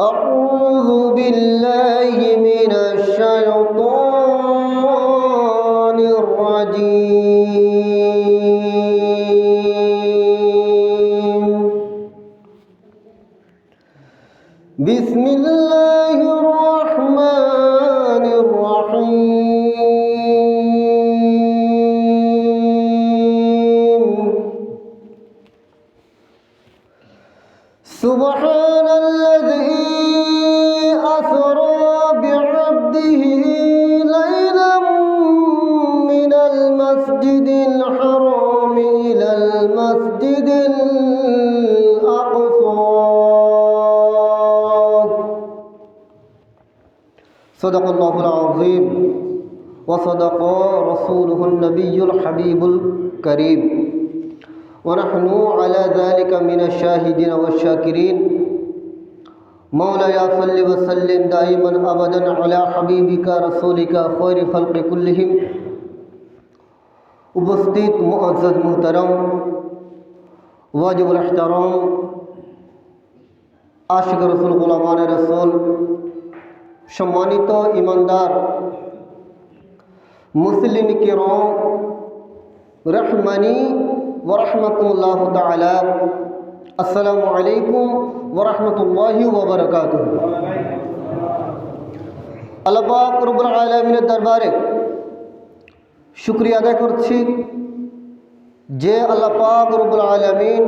أعوذ بالله من الشيطان الرجيم. بسم الله الرحمن الرحيم. سبحان الذي أسرى بعبده ليلا من المسجد الحرام إلى المسجد الأقصى. صدق الله العظيم وصدق رسوله النبي الحبيب الكريم، ونحن على ذلك من الشاهدين والشاكرين. مولاي صل وسلم دائما أبدا على حبيبك رسولك خير خلق كلهم. উপস্থিত মুআজ্জাজ মুহতারাম ওয়াজিবুল ইহতারাম আশিক রাসূল গোলামানে রাসূল, সম্মানিত ইমানদার মুসলিম কিরাম রহমানি ওয়া রাহমাতুল্লাহি তাআলা, আসসালামু আলাইকুম ওয়া রাহমাতুল্লাহি ওয়া বারাকাতুহু। আল্লাহ পাক রব্বুল আলামিনের দরবারে শুকরিয়া আদায় করছি যে আল্লাহ পাক রব্বুল আলামিন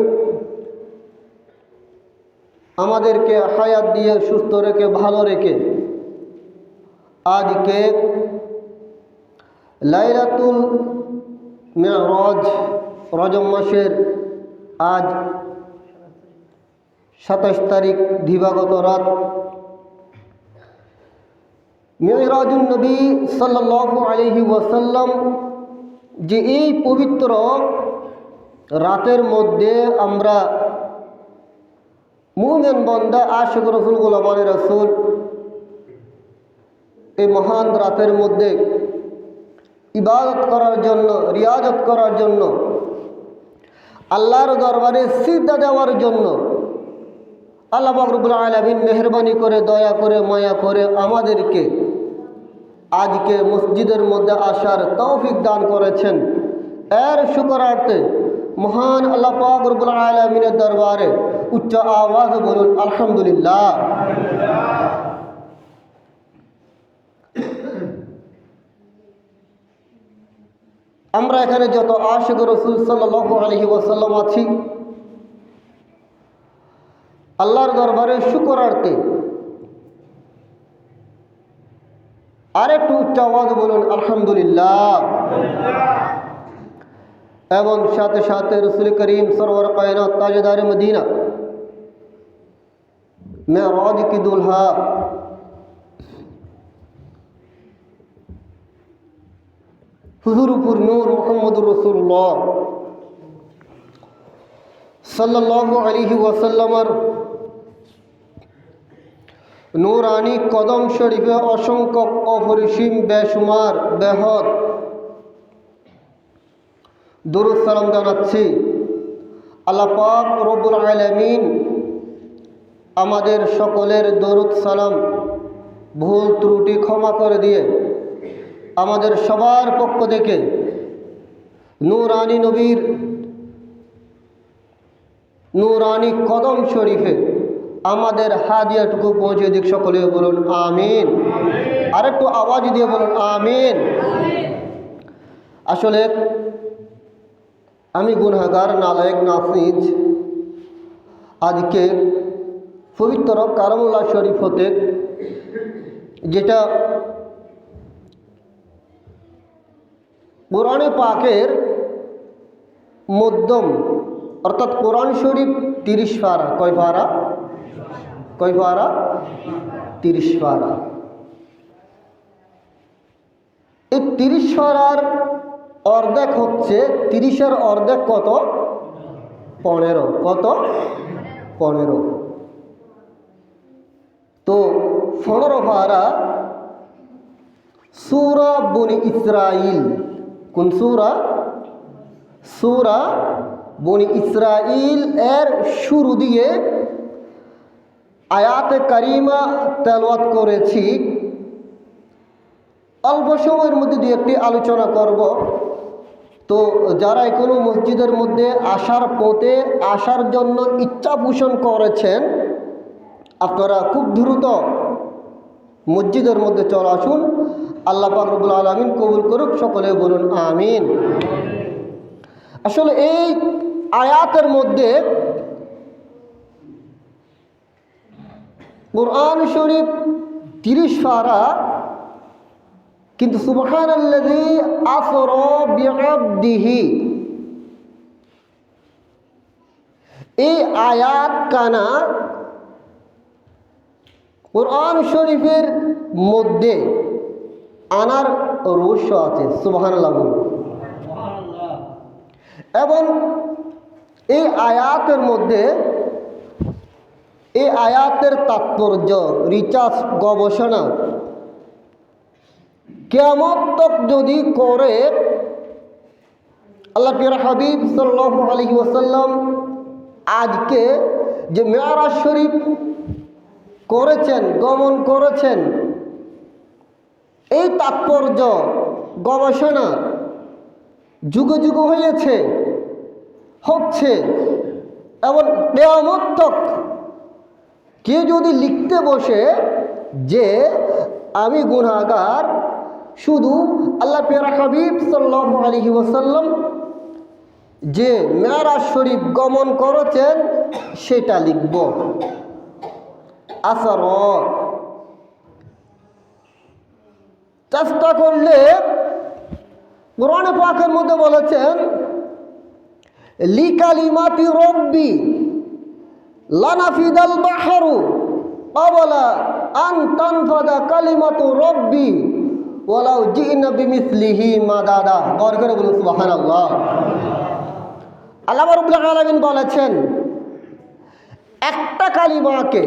আমাদেরকে হায়াত দিয়ে সুস্থ রেখে ভালো রেখে আজকে লাইলাতুল মিরাজ রজব মাসের আজ 27 তারিখ দিবাগত রাত মিরাজুন নবী সাল্লাল্লাহু আলাইহি ওয়াসাল্লাম, যে এই পবিত্র রাতের মধ্যে আমরা মুমিন বান্দা আশিক রাসূল গোলামানে রাসূল এই মহান রাতের মধ্যে ইবাদত করার জন্য, রিয়াজত করার জন্য, আল্লাহর দরবারে সিজদা দেওয়ার জন্য আল্লাহ পাক রব্বুল আলামিন মেহেরবানি করে, দয়া করে, মায়া করে আমাদেরকে আজকে মসজিদের মধ্যে আসার তৌফিক দান করেছেন। এর শুকরার্থে মহান আল্লাহ পাক রব্বুল আলামিনের দরবারে উচ্চ আওয়াজে বলুন আলহামদুলিল্লাহ। আমরা এখানে যত আশিক রাসূল সাল্লাল্লাহু আলাইহি ওয়াসাল্লাম আছি, আল্লাহর দরবারে শুকরার্থে আরেকটু উচ্চ আওয়াজে বলুন আলহামদুলিল্লাহ। এবং সাথে সাথে রাসূল করিম সরওয়ার কায়নাত তাজদার মদিনা মেরাজ কি দুলহা হুজুরপুর নূর মুহাম্মদুর রাসূলুল্লাহ সাল্লাল্লাহু আলাইহি ওয়াসাল্লামের নূরানি কদম শরীফে অসংখ্য অপরিসীম বেশুমার বেহদ দুরূদ সালাম জানাচ্ছি। আল্লাহ পাক রব্বুল আলামিন আমাদের সকলের দরুদ সালাম ভুল ত্রুটি ক্ষমা করে দিয়ে আমাদের সবার পক্ষ থেকে নূরানি নবীর নূরানি কদম শরীফে আমাদের হাদিয়াটুকু পৌঁছে দিক। সকলে বলুন আমিন। আরেকটু আওয়াজ দিয়ে বলুন আমিন। আসলে আমি গুনাহগার, নালায়েক, নাফিজ আজকে পবিত্র কারমুল্লাহ শরীফ হতে, যেটা কোরআনে পাকের মধ্যম, অর্থাৎ কোরআন শরীফ 30 পারা। কয় পারা? 30 পারা। এই 30 পারার অর্ধেক হচ্ছে, 30-এর অর্ধেক কত? 15। কত? 15। তো 15 পারা সূরা বনি ইসরাইল। কোন সূরা? সূরা বনি ইসরাইল এর শুরু দিয়ে আয়াতে কারিমা তেলাওয়াত করেছি। অল্প সময়ের মধ্যে দু একটি আলোচনা করব। তো যারা এখনো মসজিদের মধ্যে আসার পথে আসার জন্য ইচ্ছা পোষণ করেছেন, আপনারা খুব দ্রুত মসজিদের মধ্যে চলে আসুন। আল্লাহ পাক রব্বুল আলামিন কবুল করুক। সকলে বলুন আমিন। আসলে এই আয়াতের মধ্যে কুরআন শরীফ 30 পারা, কিন্তু সুবহানাল্লাযী আসরা বিআবদিহি এই আয়াত কানা কুরআন শরীফের মধ্যে আনার রহস্য আছে। সুবহানাল্লাহ। এবং এই আয়াতের মধ্যে এই আয়াতের তাৎপর্য, রিসার্চ, গবেষণা কিয়ামত তক যদি করে আল্লাহ প্রিয় হাবিব সাল্লাল্লাহু আলাইহি ওয়াসাল্লাম আজকে যে মেরাজ শরীফ করেছেন, গমন করেছেন, এই তাৎপর্য গবেষণা যুগে যুগে হয়েছে, হচ্ছে। এবং কিয়ামত তক কে যদি লিখতে বসে যে আমি গুনাহগার, শুধু আল্লাহ প্রিয় হাবিব সাল্লাল্লাহু আলাইহি ওয়াসাল্লাম যে মেরাজ শরীফ গমন করেছেন সেটা লিখব। চেষ্টা করলে কোরআন পাকের মধ্যে বলেছেন লিকালিমাতি রব্বি লানাফিদাল বাহরু ক্বাবলা আন তানফাদা কালিমাতু রব্বি ওয়ালাউ জিনা বিমিসলিহি মাদাদা। গৌর করে বলুন সুবহানাল্লাহ। আল্লাহ রাব্বুল আলামিন বলেছেন একটা কালিমাকে,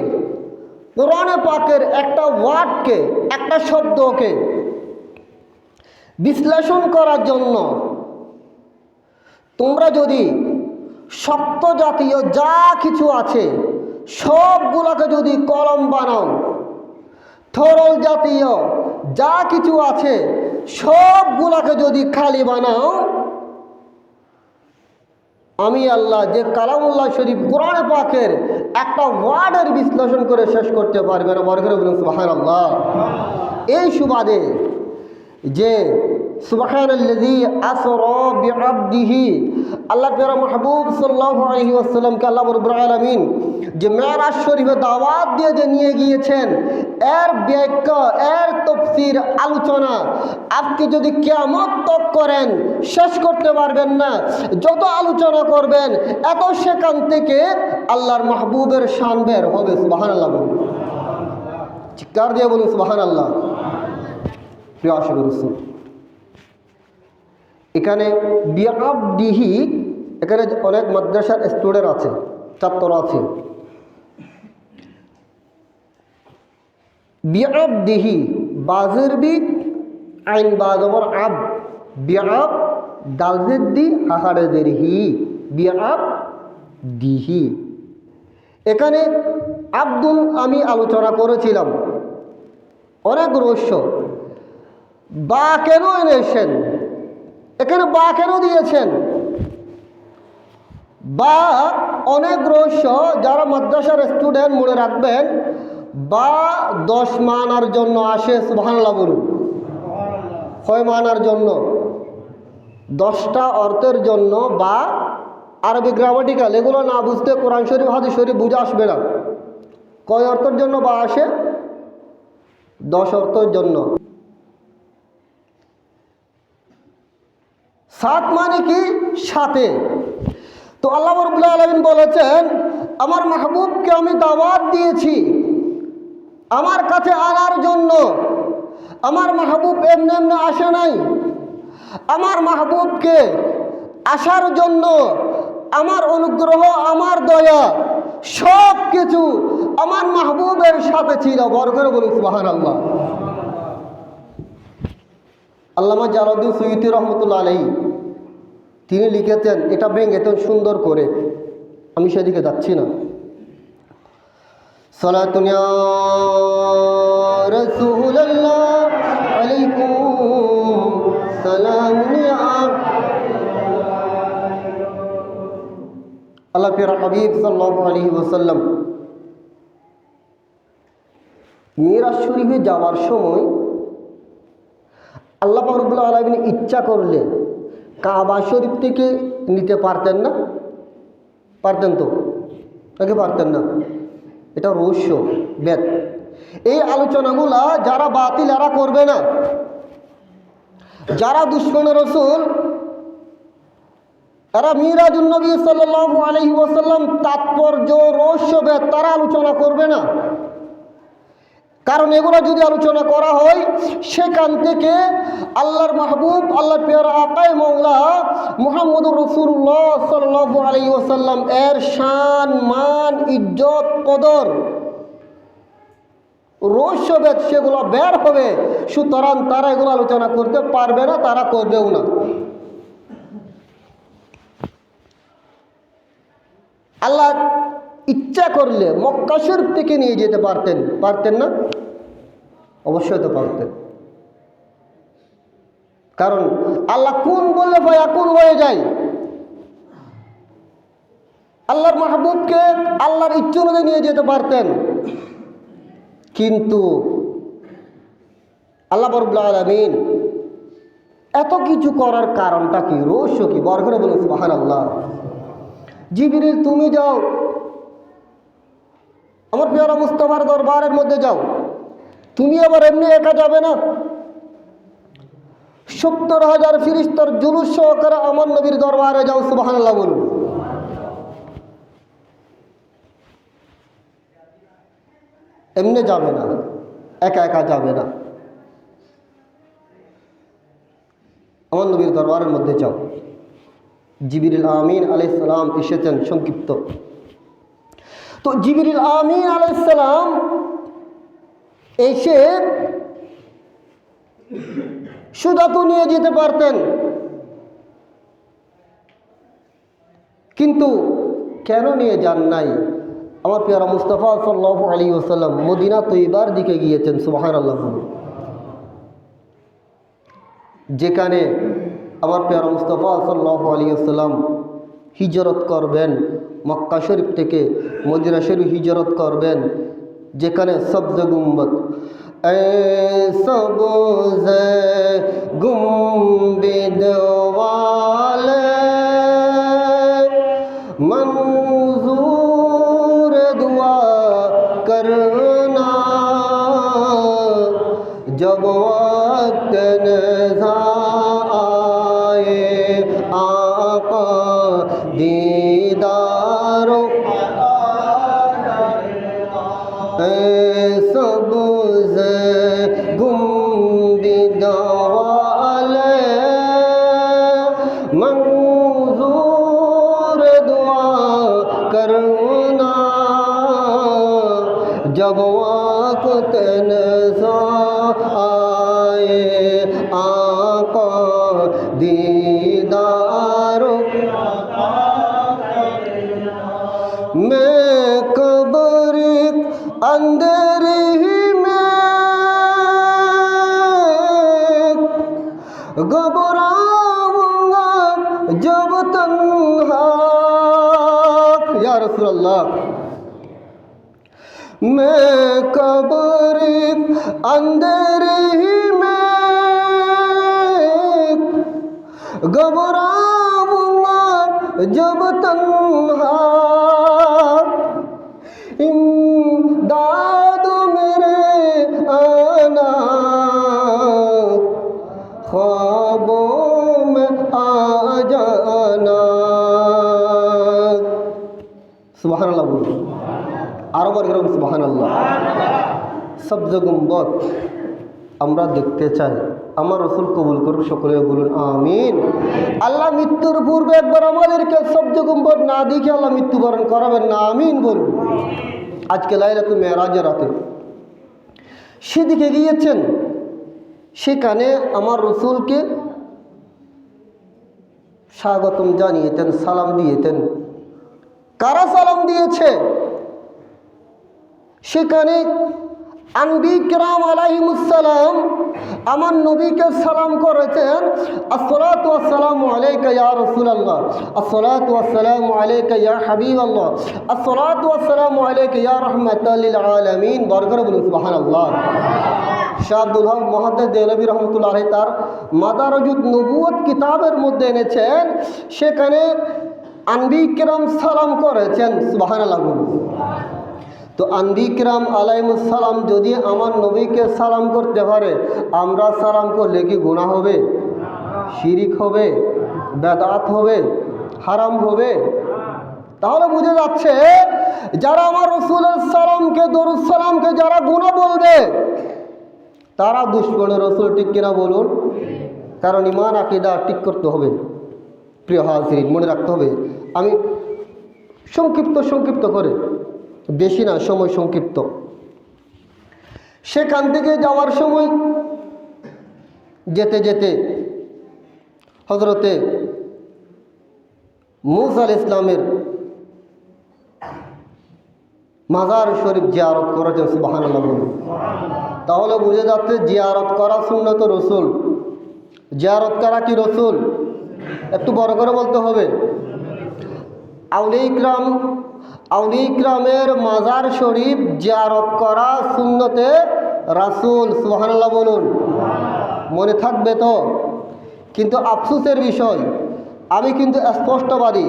কোরআন পাকের একটা ওয়ার্ডকে, একটা শব্দকে বিশ্লেষণ করার জন্য তোমরা যদি শক্ত জাতীয় যা কিছু আছে সবগুলোকে যদি কলম বানাও, তরল জাতীয় যা কিছু আছে সবগুলোকে যদি খালি বানাও, আমি আল্লাহ যে কালামুল্লাহ শরীফ কোরআন পাকের একটা ওয়ার্ডের বিশ্লেষণ করে শেষ করতে পারবে না। বড় করে বলুন সুবহানাল্লাহ। এই সুবাদে যে সুবহানাল্লাযী আসরা বিআবদিহি, আল্লাহ প্রিয় মাহবুব সাল্লাল্লাহু আলাইহি ওয়াসাল্লামকে আল্লাহ রাব্বুল আলামিন যে মেরাজ শরীফে দাওয়াত দিয়ে যে নিয়ে গিয়েছেন, এর ব্যাখ্যা, এর তাফসীর, আলোচনা আপনি যদি কিয়ামত তক করেন শেষ করতে পারবেন না। যত আলোচনা করবেন এত সেখান থেকে আল্লাহর মাহবুবের শান বের হবে। সুবহানাল্লাহ বলুন, চিৎকার দিয়ে বলুন সুবহানাল্লাহ। প্রিয় আশিক রাসূল, এখানে বিআবদিহি, এখানে অনেক মাদ্রাসার স্টুডেন্ট আছে, ছাত্র আছে। বিআবদিহি বাজের বি আইন বাজবর আব, বিআব দালজেদ্দি হাহারেদের হি, বিআবদিহি। এখানে আব্দুল আমি আলোচনা করেছিলাম, অনেক রহস্য। বা কেন এনেছেন, এখানে বা কেন দিয়েছেন, বা অনেক রহস্য। যারা মাদ্রাসার স্টুডেন্ট মনে রাখবেন, বা 10 মানার জন্য আসে। সুবহানাল্লাহ বলুন। কয় মানার জন্য? 10টা অর্থের জন্য। বা আরবি গ্রামাটিক্যাল এগুলো না বুঝতে কোরআন শরীফ হাদিস শরীফ বুঝে আসবে না। কয় অর্থের জন্য বা আসে? 10 অর্থের জন্য। 7 মানে কি? সাথে। তো আল্লাহ রাব্বুল আলামিন বলেছেন আমার মাহবুবকে আমি দাওয়াত দিয়েছি আমার কাছে আনার জন্য। আমার মাহবুব এমনি এমনি আসে নাই। আমার মাহবুবকে আসার জন্য আমার অনুগ্রহ, আমার দয়া সব কিছু আমার মাহবুবের সাথে ছিল। বড় করে বলুন সুবহানাল্লাহ। আল্লামা জালালউদ্দিন সুয়ুতী রহমতুল্লাহ আলাইহি তিনি লিখেছেন, এটা ভেঙেছেন সুন্দর করে, আমি সেদিকে যাচ্ছি না। সালাতুন ইয়া রাসূলুল্লাহ আলাইকুম সালামুন ইয়া আল্লাহ প্রিয় হাবিব সাল্লাল্লাহু আলাইহি ওয়াসাল্লাম মিরাজ শরীফে যাওয়ার সময় আল্লাহ পাক রব্বুল আলামিন ইচ্ছা করলে কাবা শরীফ থেকে নিতে পারতেন না? পারতেন তো, নাকি পারতেন না? এটা রহস্য বেদ। এই আলোচনাগুলা যারা বাতিল এরা করবে না, যারা দুশমন রাসূল এরা মিরাজুন নবী সাল্লাল্লাহু আলাইহি ওয়াসাল্লাম তাৎপর্য রহস্যভেদ তারা আলোচনা করবে না। কারণ এগুলো যদি আলোচনা করা হয় সেখান থেকে আল্লাহর মাহবুব আল্লাহর প্রিয় আকায়ে মাওলা মুহাম্মদুর রাসূলুল্লাহ সাল্লাল্লাহু আলাইহি ওয়াসাল্লাম এর শান মান ইজ্জত কদর রহস্যভেদ সেগুলো বের হবে। সুতরাং তারা এগুলো আলোচনা করতে পারবে না, তারা করবেও না। আল্লাহ ইচ্ছা করলে মক্কা শরীফ থেকে নিয়ে যেতে পারতেন, পারতেন না? অবশ্যই তো পারতেন। কারণ আল্লাহ কোন বললে ফায়াকুন হয়ে যায়। আল্লাহর মাহবুবকে আল্লাহর ইচ্ছা অনুযায়ী নিয়ে যেতে পারতেন, কিন্তু আল্লাহ রাব্বুল আলামিন এত কিছু করার কারণটা কি, রহস্য কি? বড় করে বলুন সুবহানাল্লাহ। জিবরিল তুমি যাও আমার প্রিয় মুস্তাফার দরবারের মধ্যে যাও। তুমি আবার এমনি একা যাবে না, ৭০,০০০ ফেরেশতার জুলুস সহকারে আমার নবীর দরবারে যাও। সুবহানাল্লাহ বলুন। এমনি যাবে না, একা একা যাবে না, আমার নবীর দরবারের মধ্যে যাও। জিবরিল আমিন আলাইহিস সালাম এসেছেন সংক্ষিপ্ত। তো জিবরিল আমিন আলাইহিস সালাম এসে সুদা তো নিয়ে যেতে পারতেন, কিন্তু কেন নিয়ে যান নাই? আমার প্রিয় মুস্তাফা সাল্লাল্লাহু আলাইহি ওয়াসাল্লাম মদিনা তৈয়বার দিকে গিয়েছেন। সুবহানাল্লাহ। যেখানে আমার প্রিয় মুস্তাফা সাল্লাল্লাহু আলাইহি ওয়াসাল্লাম হিজরত করবেন, মক্কা শরীফ থেকে মদিনা শরীফ হিজরত করবেন, যেখানে সবজ গুম্বদ সবজ গুম্বিদ ওয়ালে मंजूर दुआ करना जब वक्त नज़ा आए आका दीदारो सबज़ गुंबद वाले मंजूर दुआ करना जब वक्त नज़ा आए आका दीदारो मैं कब्र अंदर ही में घबराऊंगा जब तन्हा। या रसूल अल्लाह मैं कब्र अंदर ही में घबराऊंगा जब तन्हा। इमदाद मेरे आना ख्वाबों में आ जाना। सुबहानाल्लाह बोलो, আরো বার করে সুবহানাল্লাহ। সবজ গুম্বদ আমরা দেখতে চাই, আমার রাসূল কবুল করুন, সকলে বলুন আমিন। আল্লাহ মৃত্যুর পূর্বে একবার আমাদেরকে সবজ গুম্বদ না দেখে আল্লাহ মৃত্যুবরণ করাবেন না, আমিন বলুন। আজকে লাইলাতুল মেরাজের রাতে সেদিকে গিয়েছেন, সেখানে আমার রাসূলকে স্বাগতম জানিয়েছেন, সালাম দিয়েছেন। কারা সালাম দিয়েছে সেখানে আনবী কিরাম আলাইহিমুসসালাম আমার নবীকে সালাম করেছেন, আসসালাতু ওয়াসসালামু আলাইকা ইয়া রাসূলুল্লাহ, আসসালাতু ওয়াসসালামু আলাইকা ইয়া হাবিবাল্লাহ, আসসালাতু ওয়াসসালামু আলাইকা ইয়া রাহমাতাল লিল আলামিন। বরকত বলুন সুবহানাল্লাহ। শাহ আব্দুল হক মুহাদ্দিস দেহলভী রহমাতুল্লাহ আলাইহি তার মাদারুজ নবুওয়াত কিতাবের মধ্যে এনেছেন, সেখানে আনবী কিরাম সালাম করেছেন। সুবহানাল্লাহ। তো আনবী কিরাম আলাইহিমুসসালাম যদি আমার নবীকে সালাম করতে পারে, আমরা সালাম করলে কি গুনাহ হবে? শিরিক হবে, বেদাত হবে, হারাম হবে? তাহলে বুঝে যাচ্ছে যারা আমার রাসূলের সালামকে, দরুদ সালামকে যারা গুনাহ বলবে তারা দুশমনের রাসূল, ঠিক কিনা বলুন? কারণ ঈমান আকীদা ঠিক করতে হবে। প্রিয় হাজিরিন, মনে রাখতে হবে। আমি সংক্ষিপ্ত করে, বেশি না, সময় সংক্ষিপ্ত। সেখান থেকে যাওয়ার সময় যেতে যেতে হযরতে মূসা আলাইহিস সালামের মাজার শরীফ জিয়ারত করেছেন। সুবহানাল্লাহ। তাহলে বুঝে যাচ্ছে জিয়ারত করা সুন্নত রাসূল। জিয়ারত করা কি রাসূল? একটু বড় করে বলতে হবে। আউলিয়া ইকরামের মাজার শরীফ জিয়ারত করা সুন্নতে রাসূল। সুবহানাল্লাহ বলুন। মনে থাকবে তো? কিন্তু আফসোসের বিষয়, আমি কিন্তু স্পষ্টবাদী,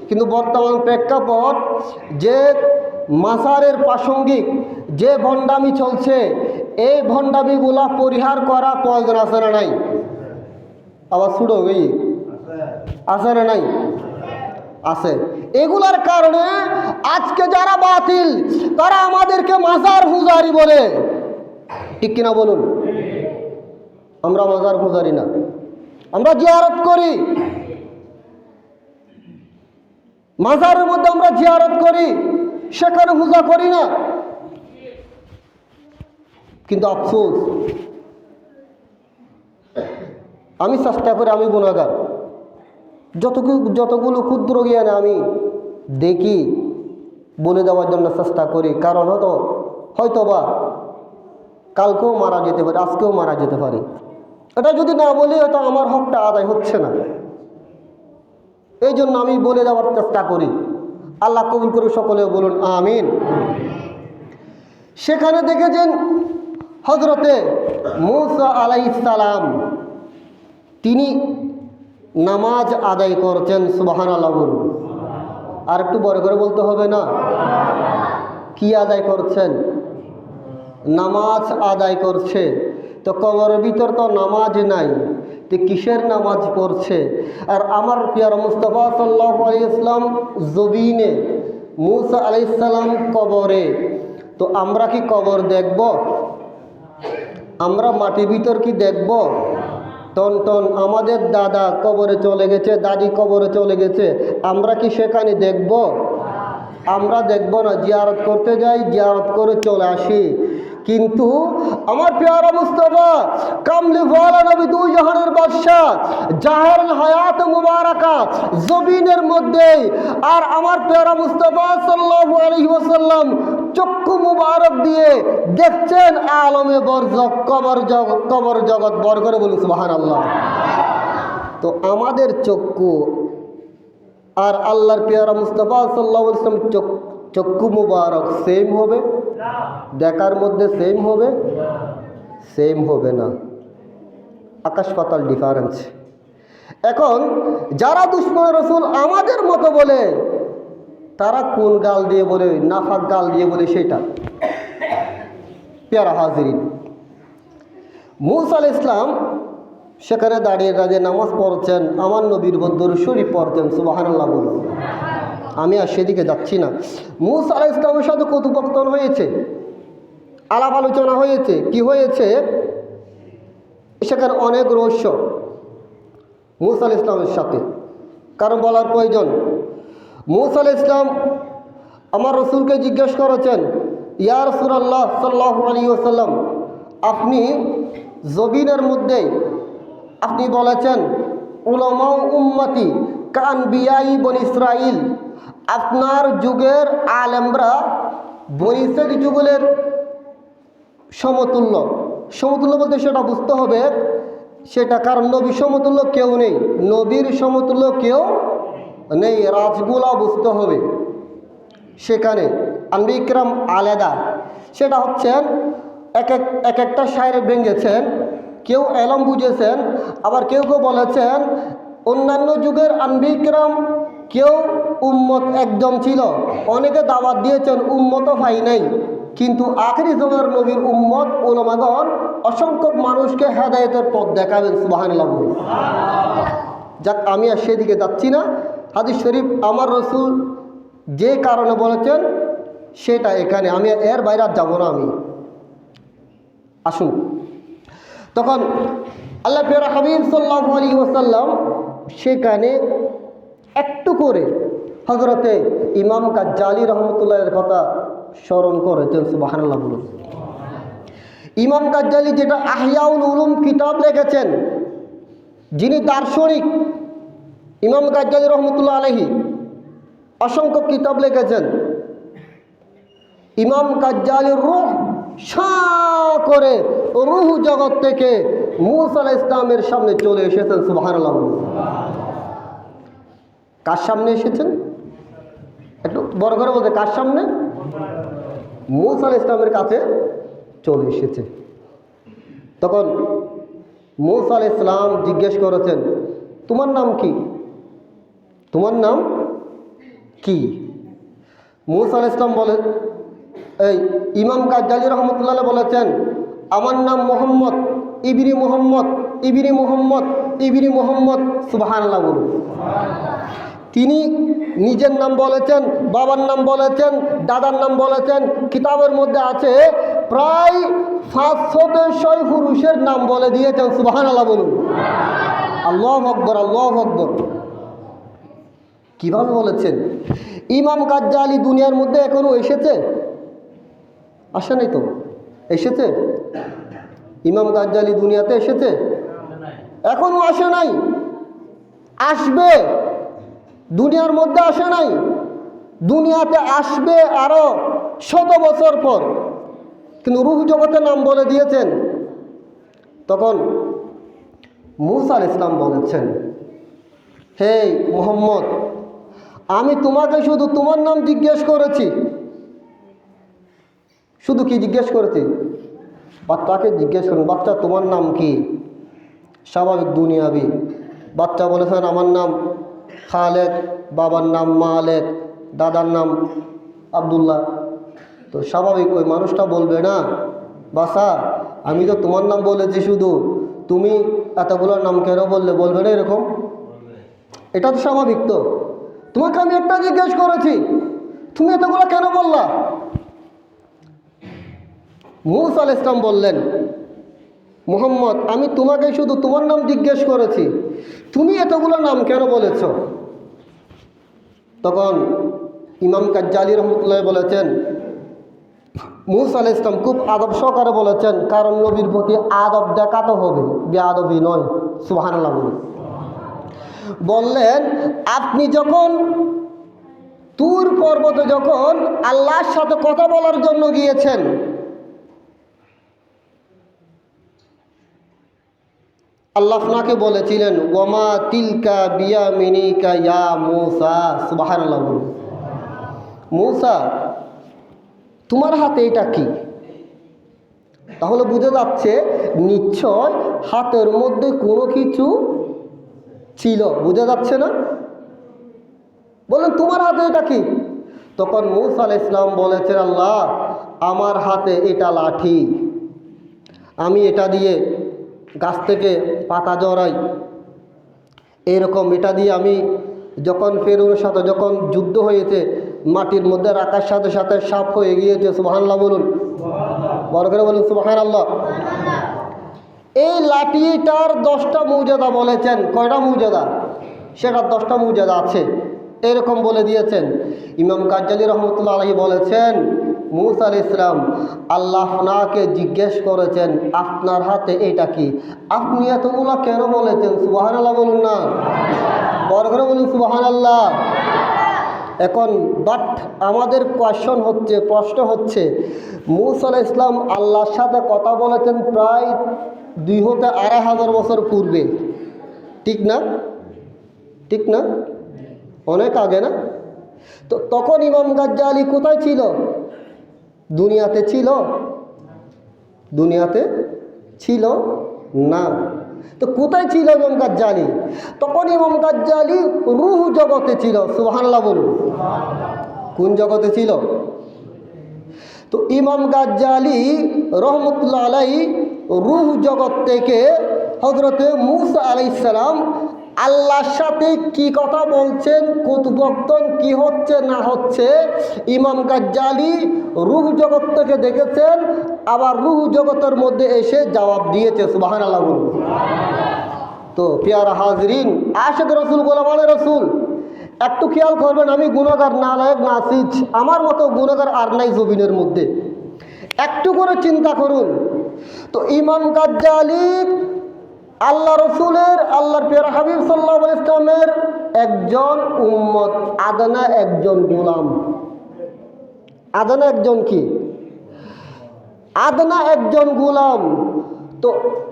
কিন্তু বর্তমান প্রেক্ষাপট যে মাজারের প্রাসঙ্গিক যে ভণ্ডামি চলছে, এই ভণ্ডামিগুলা পরিহার করা প্রয়োজন আছে না নাই? আবার শুরু হয়ে আছে না নাই? আছে। এগুলার কারণে আজকে যারা বাতিল তারা আমাদেরকে মাজার পূজারি বলে, ঠিক কিনা বলুন? আমরা মাজার পূজারি না, আমরা জিয়ারত করি। মাজারের মধ্যে আমরা জিয়ারত করি, সেখানে পূজা করি না। কিন্তু আফসোস, আমি চেষ্টা করি, আমি গুনাহগার, যতগুলো ক্ষুদ্র জ্ঞানে আমি দেখি বলে দেওয়ার জন্য চেষ্টা করি। কারণ হয়তোবা কালকেও মারা যেতে পারে, আজকেও মারা যেতে পারে। এটা যদি না বলি হয়তো আমার হকটা আদায় হচ্ছে না, এই জন্য আমি বলে দেওয়ার চেষ্টা করি। আল্লাহ কবুল করে, সকলে বলুন আমিন। সেখানে দেখেছেন হযরতে মূসা আলাইহিস সালাম তিনি নামাজ আদায় করছেন। সুবহানাল্লাহ বলুন। আর একটু বড় করে বলতে হবে না? কি আদায় করছেন? নামাজ আদায় করছে। তো কবরের ভিতর তো নামাজ নাই, তো কিসের নামাজ পড়ছে? আর আমার প্রিয় মুস্তাফা সাল্লাল্লাহু আলাইহি ওয়াসাল্লাম জমিনে, মূসা আলাইহিস সালাম কবরে। তো আমরা কি কবর দেখব? আমরা মাটির ভিতর কি দেখব? টন আমাদের দাদা কবরে চলে গেছে, দাদি কবরে চলে গেছে, আমরা কি সেখানে দেখব? আমরা দেখব না। জিয়ারত করতে যাই, জিয়ারত করে চলে আসি। কিন্তু আমার প্যারা মুস্তাফা কামলি ওয়ালা নবী, দুই জাহানের বাদশা, জাহের হায়াত মুবারাকা জমিনের মধ্যে, আর আমার প্যারা মুস্তাফা সাল্লাল্লাহু আলাইহি ওয়াসাল্লাম চক্ষু মুবারক দিয়ে দেখছেন আলমে বরজখ, কবর জগৎ। বর করে বলুন সুবহানাল্লাহ। তো আমাদের চক্ষু আর আল্লাহর প্যারা মুস্তাফা সাল্লাল্লাহু আলাইহি ওয়াসাল্লাম চক্ষু মুবারক সেম হবে? দেখার মধ্যে সেম হবে? সেম হবে না, আকাশ পাতাল ডিফারেন্স। এখন যারা দুশমন রাসূল আমাদের মতো বলে, তারা কোন গাল দিয়ে বলে? নাফাক গাল দিয়ে বলে সেটা। প্যারা হাজিরিন, মূসা আলাইহিস সালাম সেখানে দাঁড়িয়ে নামাজ পড়ছেন, আমার নবীর দরুদ শরীফ পড়তেন। সুবহানাল্লাহ বলুন। আমি আর সেদিকে যাচ্ছি না। মূসা আলাইহিস সালামের সাথে কথোপকথন হয়েছে, আলাপ আলোচনা হয়েছে। কি হয়েছে? সেখানে অনেক রহস্য মূসা আলাইহিস সালামের সাথে, কারণ বলার প্রয়োজন। মূসা আলাইহিস সালাম আমার রসুলকে জিজ্ঞেস করেছেন, ইয়া রাসূলুল্লাহ সাল্লাল্লাহু আলাইহি ওয়াসাল্লাম, আপনি জমিনের মধ্যে আপনি বলেছেন উলামা উম্মতি কানবিয়াই বনি ইসরাইল, আপনার যুগের আলেমরা বনি ইসরাইল যুগলের সমতুল্য। সমতুল্য বলতে সেটা বুঝতে হবে, সেটা কারণ নবীর সমতুল্য কেউ নেই, নবীর সমতুল্য কেউ নেই, রাজগুলা বুঝতে হবে। সেখানে আম্বিয়া ইকরাম আলাদা, সেটা হচ্ছেন এক একটা শায়রে ভেঙেছেন, কেউ এলম বুঝেছেন, আবার কেউ কেউ বলেছেন অন্যান্য যুগের আম্বিয়া ইকরাম কেউ উম্মত একজন ছিল, অনেকে দাওয়াত দিয়েছেন, উম্মতও পাই নাই, কিন্তু আখিরি জামানার নবীর উম্মত উলামাগণ অসংখ্য মানুষকে হেদায়েতের পথ দেখাবেন। সুবহানাল্লাহ। যাক, আমি আর সেদিকে যাচ্ছি না। হাদিস শরীফ আমার রাসূল যে কারণে বলেছেন সেটা এখানে, আমি এর বাইরে আর যাব না। আমি আসুন, তখন আল্লাহ প্রিয় হাবিব সাল্লাল্লাহু আলাইহি ওয়াসাল্লাম সেখানে একটু করে হযরতে ইমাম গাজ্জালী রহমতুল্লাহের কথা স্মরণ করেছেন। সুবহানাল্লাহ বলুন। ইমাম গাজ্জালী যেটা আহইয়াউল উলুম কিতাব লিখেছেন, যিনি দার্শনিক, ইমাম গাজ্জালী রহমতুল্লাহ আলাইহি অসংখ্য কিতাব লিখেছেন। ইমাম গাজ্জালীর রূহ করে রূহ জগৎ থেকে মুসা আলাইহিস সালামের সামনে চলে এসেছেন। সুবহানাল্লাহ। কার সামনে এসেছেন? একটু বড় করে বলতে, কার সামনে? মুসা আলাইহিস সালামের কাছে চলে এসেছে। তখন মুসা আলাইহিস সালাম জিজ্ঞেস করেছেন, তোমার নাম কি? তোমার নাম কি? মুসা আলাইহিস সালাম বলে, এই ইমাম গাজ্জালী রহমতুল্লাহ বলেছেন, আমার নাম মোহাম্মদ ইবনে মোহাম্মদ ইবনে মোহাম্মদ ইবনে মোহাম্মদ। সুবহানাল্লাহ বলুন। তিনি নিজের নাম বলেছেন, বাবার নাম বলেছেন, দাদার নাম বলেছেন। কিতাবের মধ্যে আছে প্রায় 500 পুরুষের নাম বলে দিয়েছেন। সুবহানাল্লাহ বলুন। আল্লাহু আকবার, আল্লাহু আকবার। কিভাবে বলেছেন? ইমাম গাজ্জালী দুনিয়ার মধ্যে এখনো এসেছে? আসে নাই তো? এসেছে? ইমাম গাজ্জালী দুনিয়াতে এসেছে? এখনো আসে নাই। আসবে, দুনিয়ার মধ্যে আসে নাই, দুনিয়াতে আসবে আরো 100 বছর পর, কিন্তু রূহ জগতের নাম বলে দিয়েছেন। তখন মুসা আলাইহিস সালাম বলেছেন, হে মুহাম্মদ, আমি তোমাকে শুধু তোমার নাম জিজ্ঞেস করেছি। শুধু কি জিজ্ঞেস করেছি? বাচ্চাকে জিজ্ঞেস করুন, বাচ্চা তোমার নাম কি? স্বাভাবিক দুনিয়াবি বাচ্চা বলেছেন, আমার নাম খালেদ, বাবার নাম মালেক, দাদার নাম আব্দুল্লাহ। তো স্বাভাবিক ওই মানুষটা বলবে না, বাসা আমি তো তোমার নাম বলেছি, শুধু তুমি এতগুলোর নাম কেন বললে? বলবে না এরকম? এটা তো স্বাভাবিক। তো তোমাকে আমি একটা জিজ্ঞেস করেছি, তুমি এতগুলো কেন বললা? মুসা আলাইহিস সালাম বললেন, মুহাম্মদ, আমি তোমাকে শুধু তোমার নাম জিজ্ঞেস করেছি, তুমি এতগুলো নাম কেন বলেছ? তখন ইমাম গাজ্জালী রহমতুল্লাহ বলেছেন, মুসা আলাইহিস সালাম খুব আদব সহকারে বলেছেন, কারণ নবীর প্রতি আদব দেখাতে হবে, বেআদবি নয়। সুবহানাল্লাহ বলুন। বললেন, আপনি যখন তুর পর্বতে যখন আল্লাহর সাথে কথা বলার জন্য গিয়েছেন, আল্লাহ আপনাকে বলেছিলেন, ওয়ামা তিলকা বিয়ামিনিকা ইয়া মুসা। সুবহানাল্লাহ বলুন। মুসা, তোমার হাতে এটা কি? তাহলে বুঝে যাচ্ছে নিশ্চয় হাতের মধ্যে কোনো কিছু ছিল। বুঝে যাচ্ছে না? বলেন, তোমার হাতে এটা কি? তখন মুসা আলাইহিস সালাম বলেছেন, আল্লাহ, আমার হাতে এটা লাঠি, আমি এটা দিয়ে গাছ থেকে পাতা জড়াই, এরকম এটা দিয়ে আমি যখন ফেরৌনের সাথে যখন যুদ্ধ হয়েছে, মাটির মধ্যে রাখার সাথে সাথে সাপ হয়ে গিয়েছে। সুবহানাল্লাহ বলুন। বড় করে বলুন সুবহানাল্লাহ। এই লাঠিটার 10টা মৌজাদা বলেছেন। কয়টা মৌজাদা? সেটা 10টা মৌজাদা আছে, এরকম বলে দিয়েছেন। ইমাম গাজ্জালী রহমতুল্লাহ আলাইহি বলেছেন, মুসা আলাইহিস সালাম, আল্লাহ আপনাকে জিজ্ঞেস করেছেন আপনার হাতে এটা কি, আপনি এতগুলো কেন বলেছেন? সুবহানাল্লাহ বলুন না, বড় করে বলুন সুবহানাল্লাহ। এখন বাট আমাদের প্রশ্ন হচ্ছে মূসা আলাইহিস সালাম আল্লাহর সাথে কথা বলেছেন প্রায় 2,500 বছর পূর্বে, ঠিক না? ঠিক না? অনেক আগে না? তো তখন ইমাম গাজ্জালি কোথায় ছিল? দুনিয়াতে ছিল? দুনিয়াতে ছিল না। তো কোথায় ছিল ইমাম গাজ্জালি? তখন ইমাম গাজ্জালি রূহ জগতে ছিল। সুবহানাল্লাহ বলুন। কোন জগতে ছিল? তো ইমাম গাজ্জালি রহমতুল্লাহ আলাইহি রূহ জগৎ থেকে হযরতে মূসা আলাইহিস সালাম আল্লাহর সাথে কি কথা বলছেন, কথোপকথন কি হচ্ছে না হচ্ছে, ইমাম গাজ্জালি রূহ জগৎ থেকে দেখেছেন, আবার রূহ জগতের মধ্যে এসে জবাব দিয়েছে। সুবহানাল্লাহ বলুন। তো প্রিয় হাজরিন, আশিক রাসূল, গোলামানে রাসূল, একটু খেয়াল করবেন, আমি গুনাহগার, নালায়েক, নাসিজ, আমার মতো গুনাহগার আর নাই জমিনের মধ্যে। একটু করে চিন্তা করুন। তো ইমাম গাজ্জালি আল্লাহ রসুলের, আল্লাহর প্রিয় হাবিব সাল্লাল্লাহু আলাইহি ওয়াসাল্লামের একজন উম্মত, আদনা একজন গোলাম। আদনা একজন কি? আদনা একজন গোলাম। তো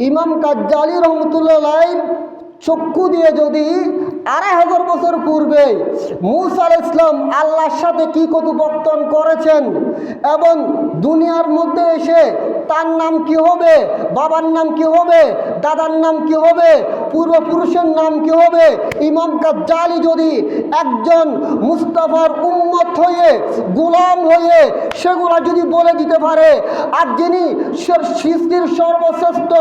ইমাম গাজ্জালি রহমতুল্লাহ আলাইহি চক্ষু দিয়ে যদি 2,500 বছর পূর্বে মূসা আলাইহিস সালাম আল্লাহর সাথে কি কথোপকথন করেছেন এবং দুনিয়ার মধ্যে এসে তার নাম কি হবে, বাবার নাম কি হবে, দাদার নাম কি হবে, পূর্বপুরুষের নাম কি হবে, ইমাম গাজ্জালি যদি একজন মুস্তাফার উম্মত হয়ে, গোলাম হয়ে সেগুলা যদি বলে দিতে পারে, আর যিনি সৃষ্টির সর্বশ্রেষ্ঠ,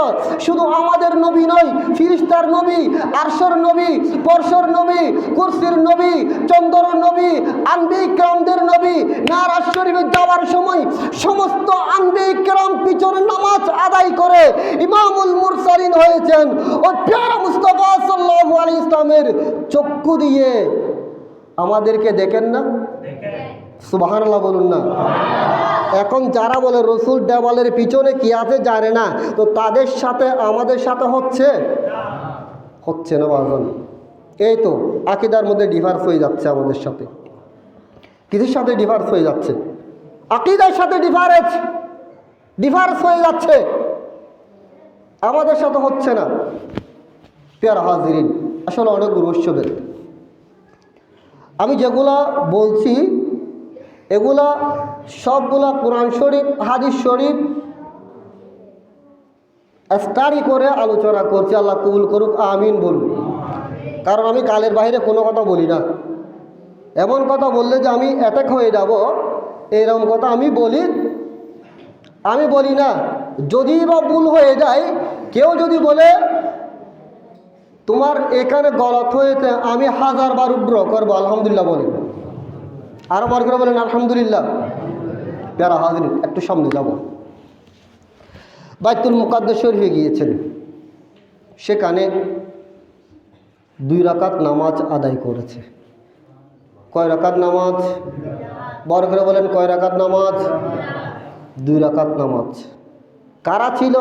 শুধু আমাদের নবী নয়, ফিরিস্তার নবী, আরশের নবী, পরশের নবী, কুরসির নবী, চন্দ্রের নবী, আম্বিয়া কিরামদের নবী, মিরাজ শরীফে যাওয়ার সময় সমস্ত আম্বিয়া কিরাম পিছনে নামাজ আদায় করে ইমামুল মুরসালিন হয়েছেন। ওই প্যারা মুস্তাফা সাল্লাল্লাহু আলাইহি ইসলামের চক্ষু দিয়ে আমাদেরকে দেখেন না? সুবহানাল্লাহ বলুন না। এখন যারা বলে রসুল দেওয়ালের পিছনে কি আছে জানে না, তো তাদের সাথে আমাদের সাথে হচ্ছে না বাজন। এই তো আকীদার মধ্যে ডিফারেন্স হয়ে যাচ্ছে আমাদের সাথে। কিসের সাথে ডিফারেন্স হয়ে যাচ্ছে? আকীদার সাথে ডিফারেন্স হয়ে যাচ্ছে, আমাদের সাথে হচ্ছে না। প্রিয় হাজিরিন, আসলে অনেক রহস্যবেদ। আমি যেগুলা বলছি এগুলা সবগুলা কোরআন শরীফ, হাদিস শরীফ স্টাডি করে আলোচনা করছি। আল্লাহ কবুল করুক, আমিন বলুন। কারণ আমি কালের বাইরে কোনো কথা বলি না। এমন কথা বললে যে আমি অ্যাটাক হয়ে যাব, এরকম কথা আমি বলি না। যদি বা ভুল হয়ে যায়, কেউ যদি বলে তোমার এখানে গলত হয়েছে, আমি 1000 বার উগ্র করবো, আলহামদুলিল্লাহ বলি। আরো বার করে বলেন আলহামদুলিল্লাহ। প্যারা হাজির, একটু সামনে যাব। বাইতুল মুকাদ্দাস শরীফে গিয়েছেন, সেখানে 2 রাকাত নামাজ আদায় করেছে। কয় রাকাত নামাজ? বার করে বলেন কয় রাকাত নামাজ? 2 রাকাত নামাজ। কারা ছিল?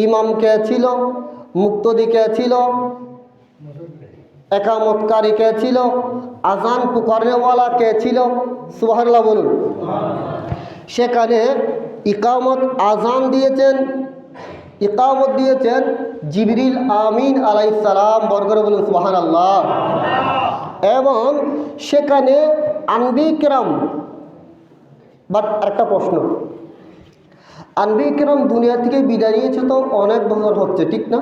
ইমাম কে ছিল? মুক্তদি কে ছিল? একামতকারী কে ছিল? আজান পুকারনেওয়ালা কে ছিল? সুবহানাল্লাহ বলুন। সেখানে ইকামত, আজান দিয়েছেন, ইকামত দিয়েছেন জিবরিল আমিন আলাইহিস সালাম, বরকত বলুন সুবহানাল্লাহ। এবং সেখানে আম্বিয়া কিরাম। বাট একটা প্রশ্ন, আম্বিয়া কিরাম দুনিয়া থেকে বিদায় নিয়েছে তো অনেক বছর হচ্ছে, ঠিক না?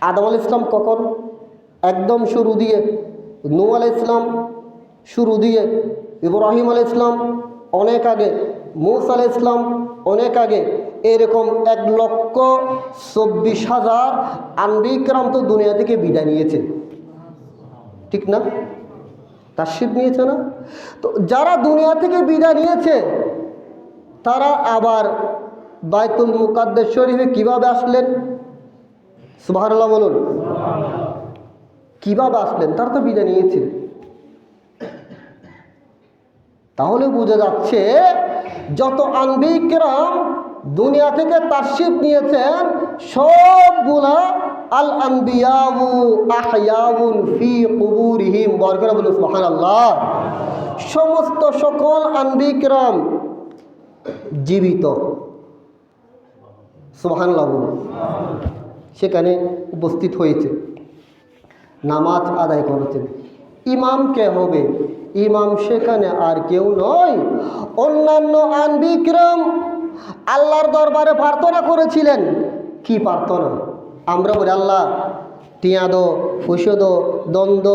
আদম আলাইহিস সালাম কখন? একদম শুরু দিয়ে। নূহ আলাইহিস সালাম শুরু দিয়ে। ইব্রাহিম আলাইহিস সালাম অনেক আগে। মূসা আলাইহিস সালাম অনেক আগে। এরকম 1,24,000 আম্বিয়া কিরাম তো দুনিয়া থেকে বিদায় নিয়েছে, ঠিক না? তাশরীফ নিয়েছে না? তো যারা দুনিয়া থেকে বিদায় নিয়েছে তারা আবার বাইতুল মুকাদ্দাস শরীফে কিভাবে আসলেন? সুবহানাল্লাহ বলুন। কিভাবে আসলেন? তারা তো বিদায় নিয়েছে। তাহলে বোঝা যাচ্ছে যত আম্বিয়া কিরাম দুনিয়া থেকে তাশরীফ নিয়েছেন সবগুলা আল আনবিয়াউ আহয়াউন ফি কুবুরিহিম, বরকত বলুন সুবহানাল্লাহ। সমস্ত সকল আনবী কিরাম জীবিত, সুবহানাল্লাহ বলুন। সেখানে উপস্থিত হয়েছে, নামাজ আদায় করেছেন। ইমাম কে হবে? ইমাম সেখানে আর কেউ নয়, অন্যান্য আনবী কিরাম আল্লাহর দরবারে প্রার্থনা করেছিলেন। কি প্রার্থনা? আমরা বলি আল্লাহ টিয়া দো, ফুসো দো, দ্বন্দ্ব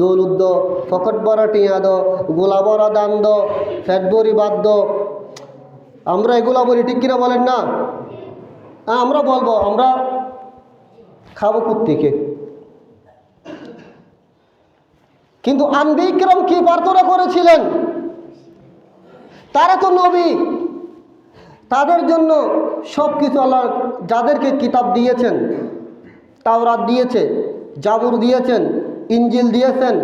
দৌলুদ দো, ফকট বড় টিয়া দো, গোলা বড় দান দো, ফ্যাট বড়ি বাদ দো। আমরা এগুলা বলি, ঠিক কিনা বলেন না? আমরা বলবো আমরা খাবো কোত্থেকে? কিন্তু আনবী কিরাম কি প্রার্থনা করেছিলেন? তারা তো নবী, তাদের জন্য সব কিছু আল্লাহ যাদেরকে কিতাব দিয়েছেন, তাওরাত দিয়েছে, জাবুর দিয়েছেন, ইঞ্জিল দিয়েছেন,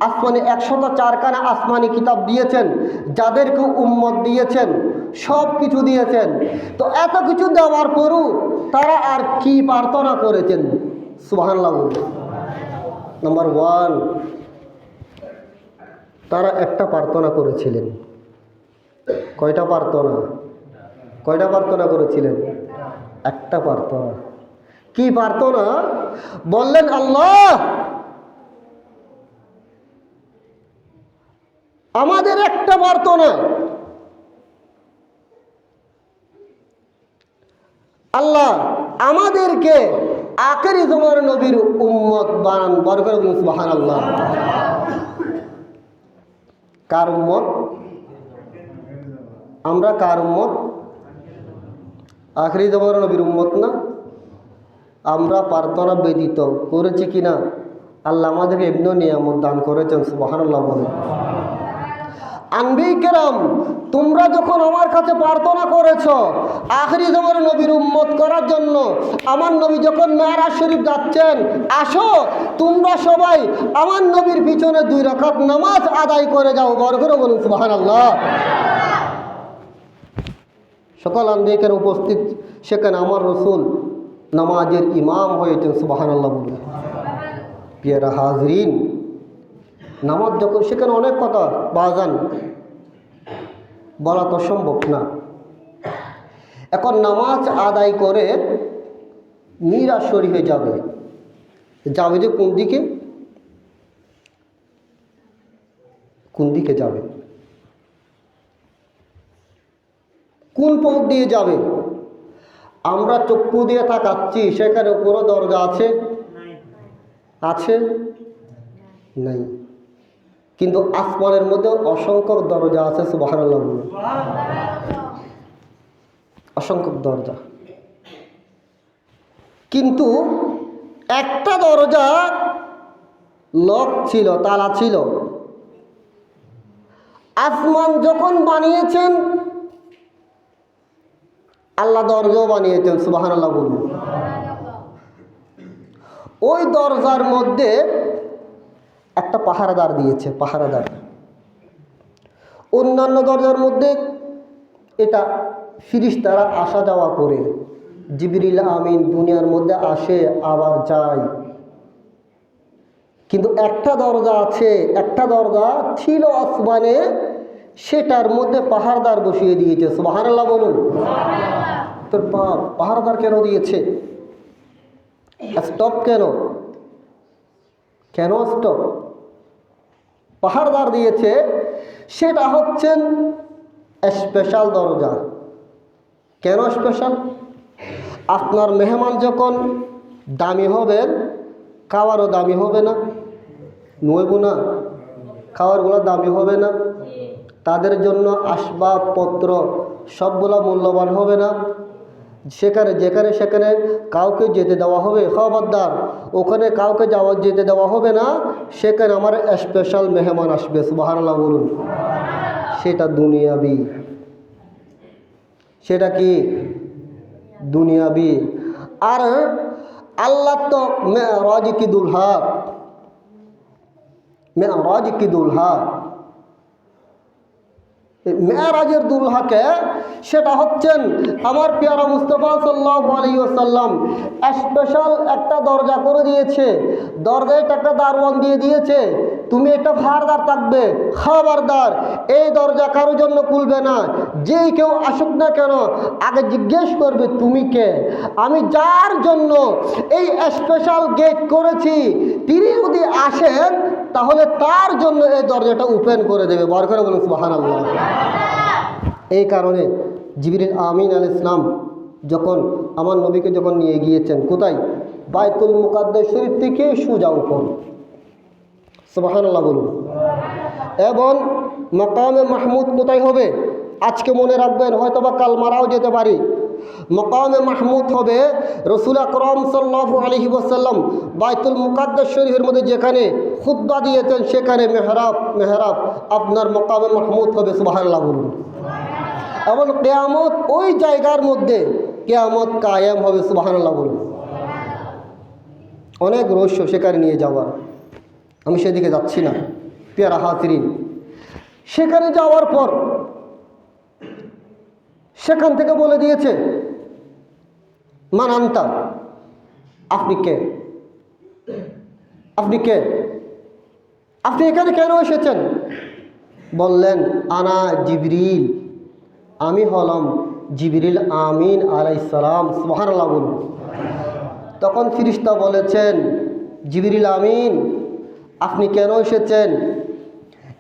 আসমানি 104 খানা আসমানি কিতাব দিয়েছেন, যাদেরকে উম্মত দিয়েছেন, সব কিছু দিয়েছেন। তো এত কিছু দেওয়ার পরও তারা আর কি প্রার্থনা করেছেন? সুবহানাল্লাহ। নাম্বার 1, তারা একটা প্রার্থনা করেছিলেন। কয়টা প্রার্থনা? কয়টা প্রার্থনা করেছিলেন? একটা প্রার্থনা। কি প্রার্থনা? বললেন আল্লাহ আমাদের একটা প্রার্থনা, আল্লাহ আমাদেরকে আখেরি জামানার নবীর উম্মত বানান। বরকত বলুন সুবহানাল্লাহ। কার উম্মত? আমরা কার উম্মত? আখেরি জামানার নবীর উম্মত না? আমরা প্রার্থনা ব্যতীত করেছি কিনা? আল্লাহ আমাদেরকে এমনি নিয়ামত দান করেছেন, সুবহানাল্লাহ বলেন। আনবী কিরাম তোমরা যখন আমার কাছে প্রার্থনা করেছো আখেরি জামানার নবীর উম্মত করার জন্য, আমার নবী যখন মেরাজ শরীফ যাচ্ছেন, আসো তোমরা সবাই আমার নবীর পিছনে 2 রাকাত নামাজ আদায় করে যাও। বরকত বলুন সুবহানাল্লাহ। সকল আনবী কিরাম উপস্থিত, সেখানে আমার রাসূল নামাজের ইমাম হয়েছেন, সুবহানাল্লাহ বলুন। প্রিয়রা হাজরিন, নামাজ যখন, সেখানে অনেক কথা বাজান বলা তো সম্ভব না। এখন নামাজ আদায় করে মিরাজ শরীফে যাবে, যাবে যে কোন দিকে? কোন দিকে যাবে? কোন পথ দিয়ে যাবে? আমরা চক্ষু দিয়ে তাকাচ্ছি, সেখানে কোনো দরজা আছে? আছে? নাই। কিন্তু আসমানের মধ্যে অসংখ্য দরজা আছে, সুবহানাল্লাহ। অসংখ্য দরজা, কিন্তু একটা দরজা লক ছিল, তালা ছিল। আসমান যখন বানিয়েছেন আল্লাহ দরজাও বানিয়েছেন, সুবহানাল্লাহ বলুন। ওই দরজার মধ্যে একটা পাহারাদার দিয়েছে, পাহারাদার। অন্যান্য দরজার মধ্যে এটা ফিরিস্তারা আসা যাওয়া করে, জিবরিল আমিন দুনিয়ার মধ্যে আসে আবার যায়। কিন্তু একটা দরজা আছে, একটা দরজা ছিল আসমানে, সেটার মধ্যে পাহারাদার বসিয়ে দিয়েছে, সুবহানাল্লাহ বলুন। তোর পাহারাদার কেন দিয়েছে? স্টপ কেন? কেন স্টপ? পাহারাদার দিয়েছে, সেটা হচ্ছেন স্পেশাল দরজা। কেন স্পেশাল? আপনার মেহমান যখন দামি হবেন, খাওয়ারও দামি হবে না? নইব না? খাওয়ারগুলো দামি হবে না? তাদের জন্য আসবাবপত্র সবগুলো মূল্যবান হবে না? যেখানে সেখানে কাউকে যেতে দেওয়া হবে? খবরদার, ওখানে কাউকে যেতে দেওয়া হবে না। সেখানে আমার স্পেশাল মেহমান আসবে, সুবহানাল্লাহ বলুন। সেটা দুনিয়াবি। সেটা কি? দুনিয়াবি। আর আল্লাহ তো মেরাজ কি দুলহা, মেরাজ কি দুলহা, মেরাজের দুলহাকে, সেটা হচ্ছেন আমার পেয়ারা মুস্তাফা সাল্লাল্লাহু আলাইহি ওয়াসাল্লাম স্পেশাল একটা দরজা করে দিয়েছে, দরজায় একটা দারওয়ান দিয়ে দিয়েছে, তুমি এটা ফারদার থাকবে, খবরদার এই দরজা কারোর জন্য খুলবে না, যেই কেউ আসুক না কেন আগে জিজ্ঞেস করবে তুমি কে। আমি যার জন্য এই স্পেশাল গেট করেছি তিনি যদি আসেন তাহলে তার জন্য এই দরজাটা ওপেন করে দেবে। বার করে বলুন সুবহানাল্লাহ। এই কারণে জিবরিল আমিন আলাইহিস সালাম যখন আমার নবীকে যখন নিয়ে গিয়েছেন কোথায়, বাইতুল মুকাদ্দাস শরীফ থেকে সোজা উপর, সুবহানাল্লাহ বলুন। এবং মাকামে মাহমুদ কোথায় হবে আজকে মনে রাখবেন, হয়তো বা কাল মারাও যেতে পারি। মাকামে মাহমুদ হবে রাসূল আকরাম সাল্লাল্লাহু আলাইহি ওয়াসাল্লাম বাইতুল মুকাদ্দাস শরীফের মধ্যে যেখানে খুতবা দিয়েছেন সেখানে মেহরাব আপনার মাকামে মাহমুদ হবে। সুবহানাল্লাহ বলুন। এবং কিয়ামত ওই জায়গার মধ্যে কিয়ামত কায়েম হবে। সুবহানাল্লাহ বলুন। অনেক রহস্য সেখানে নিয়ে যাওয়ার, আমি সেদিকে যাচ্ছি না। পেয়ারা হাজিরিন, সেখানে যাওয়ার পর সেখান থেকে বলে দিয়েছে মান আনতা, আপনি কে, আপনি কে, আপনি এখানে কেন এসেছেন? বললেন আনা জিবরিল, আমি হলাম জিবরিল আমিন আলাইহিস সালাম। সুবহানাল্লাহ বলুন। তখন ফেরেশতা বলেছেন জিবরিল আমিন আপনি কেন এসেছেন?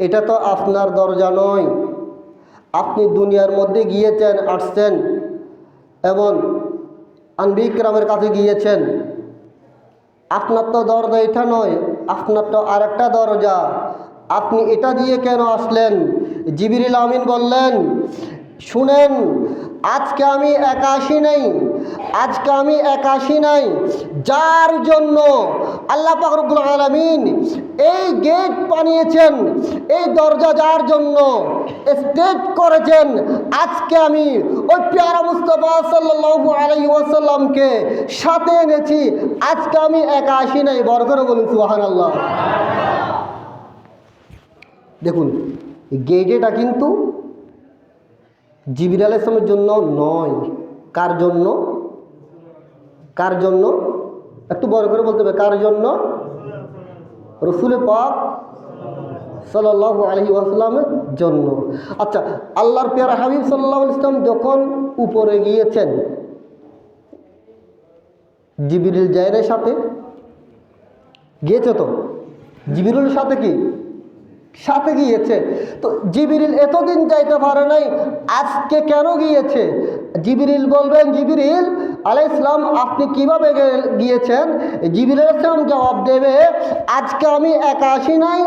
এটা তো আপনার দরজা নয়, আপনি দুনিয়ার মধ্যে গিয়েছেন, আসছেন এবং আনবিয়া কিরামের কাছে গিয়েছেন, আপনার তো দরজা এটা নয়, আপনার তো আরেকটা দরজা, আপনি এটা দিয়ে কেন আসলেন? জিবরিল আমিন বললেন শুনেন, আজকে আমি একা আসি নাই, আজকে আমি একা আসি নাই, যার জন্য আল্লাহ পাক রব্বুল আলামিন এই গেট বানিয়েছেন, এই দরজা যার জন্য স্টেট করেছেন, আজকে আমি ওই পেয়ারা মুস্তাফা সাল্লাল্লাহু আলাইহি ওয়াসাল্লামকে সাথে এনেছি, আজকে আমি একা আসি নাই। বরকত বলুন সুবহানাল্লাহ। দেখুন গেটটা কিন্তু জিবরিল আলাইহিস সালামের জন্য নয়, কার জন্য? কার জন্য? একটু বড় করে বলতে হবে, কার জন্য? রাসূল পাক সাল্লাল্লাহু আলাইহি ওয়াসাল্লামের জন্য। আচ্ছা, আল্লাহর পেয়ারা হাবিব সাল্লাল্লাহু আলাইহি ওয়াসাল্লাম যখন উপরে গিয়েছেন, জিবরিল যায়নের সাথে গিয়েছে, তো জিবরিলের সাথে কি সাথে গিয়েছে, তো জিবরিল এতদিন যাইতে পারে নাই, আজকে কেন গিয়েছে? জিবরিল বলবেন জিবরিল আলাইহিস সালাম আপনি কিভাবে গিয়েছেন? জিবরিল আলাইহিস সালাম জবাব দেবে আজকে আমি একা আসি নাই,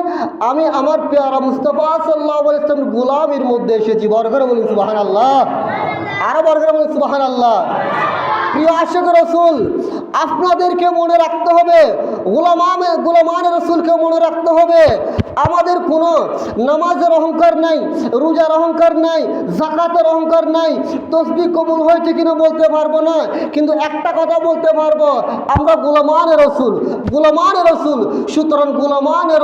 আমি আমার পেয়ারা মুস্তাফা সাল্লাল্লাহু আলাইহি ওয়াসাল্লাম গোলামের মধ্যে এসেছি। বরকত বলুন সুবহানাল্লাহ। আরো বরকত বলুন সুবহানাল্লাহ। প্রিয় আশিক রাসূল, আপনাদেরকে মনে রাখতে হবে, গোলামান রাসূলকে মনে রাখতে হবে, আমাদের কোনো নামাজের অহংকার নাই, রোজার অহংকার নাই, যাকাতের অহংকার নাই, তাসবিহ কবুল হয়েছে কিনা বলতে পারবো না, কিন্তু একটা কথা বলতে পারবো, আমরা গোলামানের রাসূল। সুতরাং গোলামানের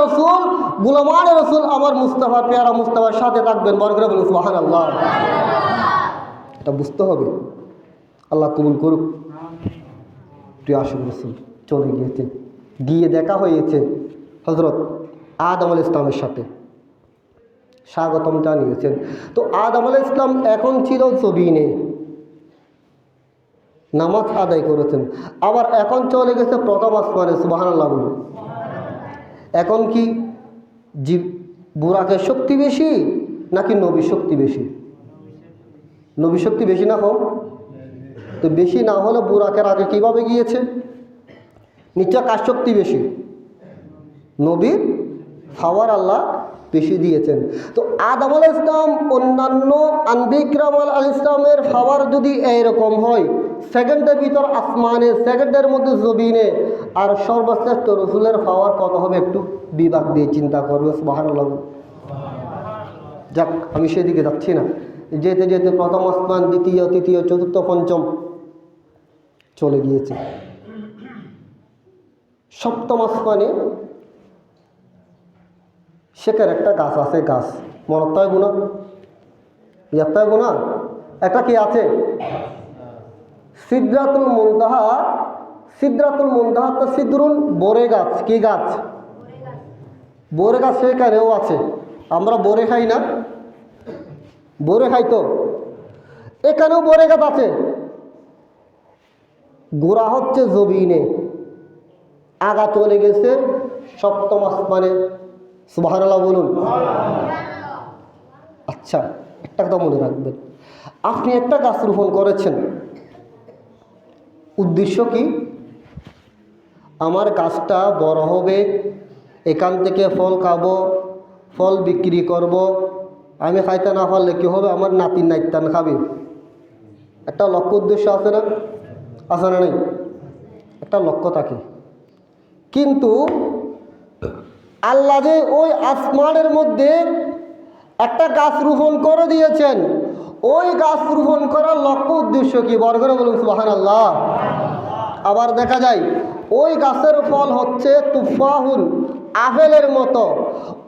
রাসূল আমার মুস্তাফা পেয়ারা মুস্তাফার সাথে থাকবেন। বরকত বলুন সুবহানাল্লাহ। এটা বুঝতে হবে। আল্লাহ কবুল করুক। প্রিয় আশিক রাসূল চলে গিয়েছে, গিয়ে দেখা হয়েছে হযরত আদম আলাইহিস সালামের সাথে, স্বাগতম জানিয়েছেন। তো আদম আলাইহিস সালাম এখন ছিল জমিনে, নামাজ আদায় করেছেন, আবার এখন চলে গেছে প্রথম আসমানে। সুবহানাল্লাহ বলুন। এখন কি বুরাকের শক্তি বেশি নাকি নবীর শক্তি বেশি? নবীর শক্তি বেশি না কম? তো বেশি না হলে বুরাকের আগে কিভাবে গিয়েছে? নিশ্চয় কার শক্তি বেশি? নবীর পাওয়ার আল্লাহ বেশি দিয়েছেন। তো আদম আলাইহিস সালাম অন্যান্য আনবিয়া কিরাম আলাইহিস সালামের পাওয়ার যদি এইরকম হয়, সেকেন্ডের ভিতর আসমানে, সেকেন্ডের মধ্যে জমিনে, আর সর্বশ্রেষ্ঠ রসুলের পাওয়ার কত হবে? একটু বিভাগ দিয়ে চিন্তা করবে। সুবহানাল্লাহ। যাক, আমি সেদিকে যাচ্ছি না। যেতে যেতে প্রথম আসমান, দ্বিতীয়, তৃতীয়, চতুর্থ, পঞ্চম চলে গিয়েছে। সপ্তম আসমানে সেখানে একটা গাছ আছে, গাছ মনত হয় গুণা, একটা না, একটা কি আছে সিদরাতুল মুনতাহা। সিদরাতুল মুনতাহা তো সিদরুন বরে গাছ, কি গাছ? বরে গাছ সেখানেও আছে। আমরা বরে খাই না? বরে খাই তো, এখানেও বরে গাছ আছে। গোড়া হচ্ছে জমিনে, আগা চলে গেছে সপ্তম আসমানে। সুবহানাল্লাহ বলুন। আচ্ছা, একটা কথা মনে রাখবেন, আপনি একটা গাছ রোপণ করেছেন, উদ্দেশ্য কি? আমার গাছটা বড় হবে, এখান থেকে ফল খাবো, ফল বিক্রি করব, আমি খাইতে না পারলে কী হবে, আমার নাতিন নাইতান খাবে। একটা লক্ষ্য উদ্দেশ্য আছে না? আছে না নেই? একটা লক্ষ্য থাকে। কিন্তু আল্লাহ যে ওই আসমানের মধ্যে একটা গাছ রোপণ করে দিয়েছেন, ওই গাছ রোপণ করার লক্ষ্য উদ্দেশ্য কি? বড় করে বলুন সুবহানাল্লাহ। আবার দেখা যায় ওই গাছের ফল হচ্ছে তুফাহুন, আপেলের মতো,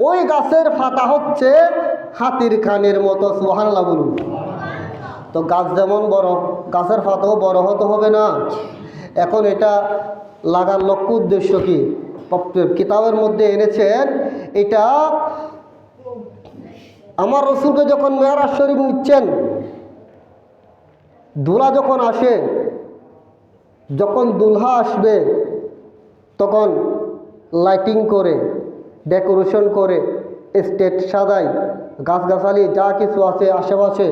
ওই গাছের পাতা হচ্ছে হাতির কানের মতো। সুবহানাল্লাহ বলুন। তো গাছ যেমন বড়, গাছের পাতাও বড় হতে হবে না? এখন এটা লাগার লক্ষ্য উদ্দেশ্য কি? কিতাবের মধ্যে এনেছেন, এটা আমার রসুলকে যখন মেরাজ শরীফ নিচ্ছেন, দুলা যখন আসে, যখন দুলহা আসবে তখন লাইটিং করে, ডেকোরেশন করে, স্টেজ সাজায়, গাছগাছালি যা কিছু আছে আশেপাশে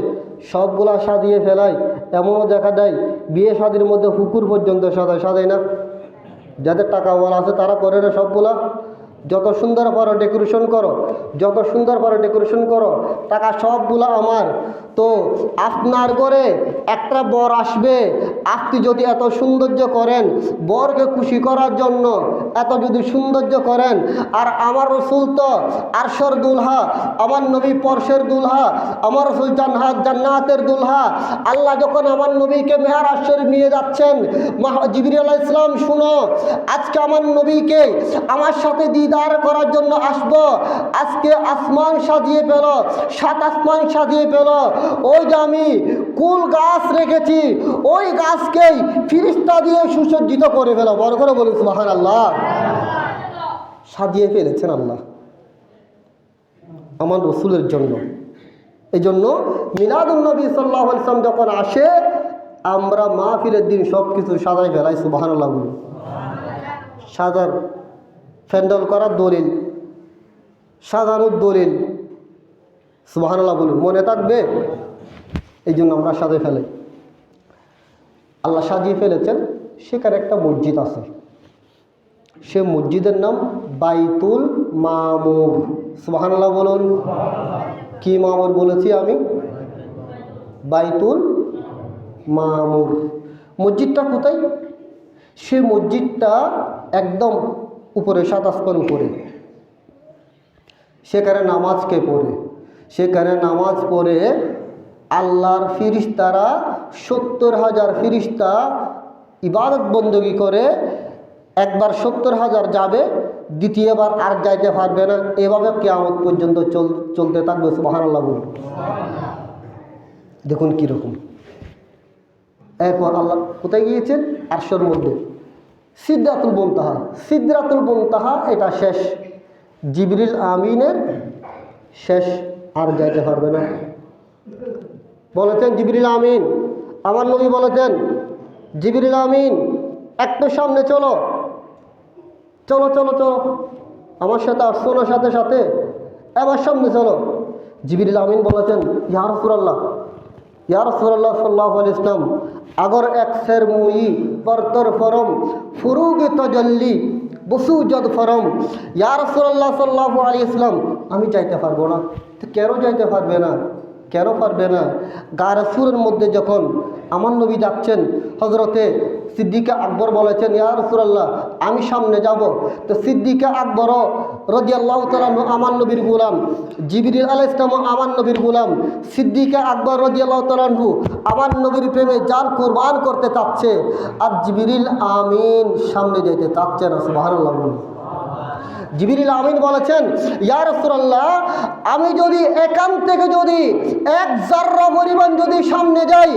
সবগুলা সাজিয়ে ফেলায়। এমনও দেখা দেয় বিয়ে শাদির মধ্যে পুকুর পর্যন্ত সাজায় না? যাদের টাকাওয়ালা আছে তারা করে না সবগুলা? যত সুন্দর পারো ডেকোরেশন করো, যত সুন্দর পারো ডেকোরেশন করো, টাকা সবগুলা আমার। তো আপনার ঘরে একটা বর আসবে, আপনি যদি এত সৌন্দর্য করেন, বরকে খুশি করার জন্য এত যদি সৌন্দর্য করেন, আর আমার রসুল তো আরশের দুলহা, আমার নবী পরশের দুলহা, আমার রসুল জান্নাতের দুলহা। আল্লাহ যখন আমার নবীকে মেরাজ শরীফ নিয়ে যাচ্ছেন, জিবরিল আলাইহিস সালাম, শুনো, আজকে আমার নবীকে আমার সাথে দিদার করার জন্য আসবো। আজকে আসমান সাজিয়ে পেল, সাত আসমান সাজিয়ে পেল। ওই যে আমি কুল গাছ রেখেছি, ওই গাছকেই ফিরিস্তা দিয়ে সুসজ্জিত করে ফেলো। বড় করে বলি সুবহানাল্লাহ। সাজিয়ে ফেলেছেন আল্লাহ আমার রসুলের জন্য। এই জন্য মিলাদুন নবী সাল্লাল্লাহু আলাইহি ওয়াসাল্লাম যখন আসে, আমরা মাহফিলের দিন সব কিছু সাজাই ফেলাই। সুবহানাল্লাহ বলি। সাজার প্যান্ডেল করার দলিল, সাজানোর দলিল। সুবহানাল্লাহ বলুন। মনে থাকবে? এই জন্য আমরা সাজিয়ে ফেলাই। আল্লাহ সাজিয়ে ফেলেছেন, সেখানে একটা মসজিদ আছে, সে মসজিদের নাম বাইতুল মামুর। সুবহানাল্লাহ বলুন। কি মামুর বলেছি আমি? বাইতুল মামুর। মসজিদটা কোথায়? সে মসজিদটা একদম উপরে, সাত আসমান উপরে। সেখানে নামাজকে পড়ে, সেখানে নামাজ পড়ে আল্লাহর ফিরিস্তারা 70,000 ফিরিস্তা ইবাদত বন্দী করে। একবার 70,000 যাবে, দ্বিতীয়বার আর যাইতে পারবে না। এভাবে কিয়ামত পর্যন্ত চলতে থাকবে। সুবহানাল্লাহ বলুন। দেখুন কীরকম। এরপর আল্লাহ কোথায় গিয়েছেন? আরশের মধ্যে সিদরাতুল মুনতাহা। সিদরাতুল মুনতাহা এটা শেষ, জিবরিল আমিনের শেষ, আর যাইতে পারবে না। বলেছেন জিবরিল আমিন, আমার নবী বলেছেন, জিবরিল আমিন একটু সামনে চলো, চলো চলো চলো, আমার সাথে আসছো না? সাথে সাথে এবার সামনে চলো। জিবরিল আমিন বলেছেন, ইয়া রাসূলুল্লাহ, ইয়া রাসূলুল্লাহ সাল্লাল্লাহু আলাইহি ওয়াসাল্লাম, আগর এক সের মুই পরতর ফরম ফুরুগ তাজাল্লি বসুজদ ফরম। ইয়া রাসূলুল্লাহ সাল্লাল্লাহু আলাইহি ওয়াসাল্লাম, আমি যাইতে পারবো না। তো কেন যাইতে পারবে না? কেন পারবে না? গায়ে সুরের মধ্যে যখন আমার নবী যাচ্ছেন, হজরতে সিদ্দিকে আকবর বলেছেন, ইয়া রাসূলুল্লাহ আমি সামনে যাব। তো সিদ্দিকে আকবর রাদিয়াল্লাহু তাআলা আমার নবীর গোলাম, জিবরিল আলাইহিস সালাম আমার নবীর গোলাম। সিদ্দিকে আকবর রাদিয়াল্লাহু তাআলা আমার নবীর প্রেমে জান কুরবান করতে চাচ্ছে, আর জিবরিল আমিন সামনে যেতে চাচ্ছে না। সুবহানাল্লাহ। জিবরিল আমিন বলেছেন, ইয়া রাসূলুল্লাহ, আমি যদি এখান থেকে যদি এক যাররা পরিমাণ যদি সামনে যাই,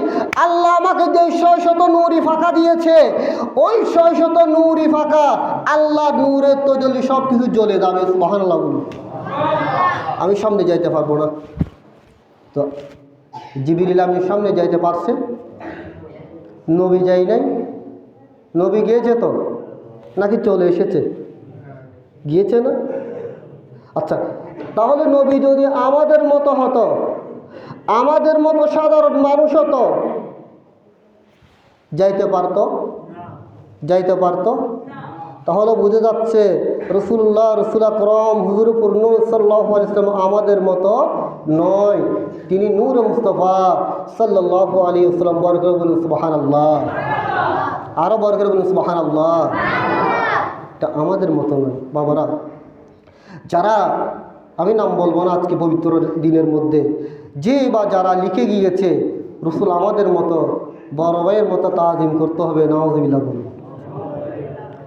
আল্লাহ আমাকে যে 600 নূরি ফাঁকা দিয়েছে, ওই 600 নূরি ফাঁকা আল্লাহর নূরের তজলি সব কিছু জ্বলে যাবে। সুবহানাল্লাহ বলুন। আমি সামনে যাইতে পারবো না। তো জিবরিল আমিন সামনে যাইতে পারছে, নবী যাই নাই। নবী গিয়েছে তো নাকি চলে এসেছে? গিয়েছে না? আচ্ছা, তাহলে নবী যদি আমাদের মতো হতো, আমাদের মতো সাধারণ মানুষ হতো, যাইতে পারতো? যাইতে পারতো? তাহলে বুঝে যাচ্ছে রসুল আকরাম হুজুর নূর সাল্লাল্লাহু আলাইহি ওয়াসাল্লাম আমাদের মতো নয়, তিনি নূর মুস্তাফা সাল্লাল্লাহু আলাইহি ওয়াসাল্লাম। বরকত বলুন সুবহানাল্লাহ, আরো বরকত বলুন সুবহানাল্লাহ। এটা আমাদের মতো নয় বাবারা। যারা, আমি নাম বলবো না আজকে পবিত্র দিনের মধ্যে, যে বা যারা লিখে গিয়েছে রসুল আমাদের মতো বড় ভাইয়ের মতো তাজিম করতে হবে, নাউযুবিল্লাহ বলুন।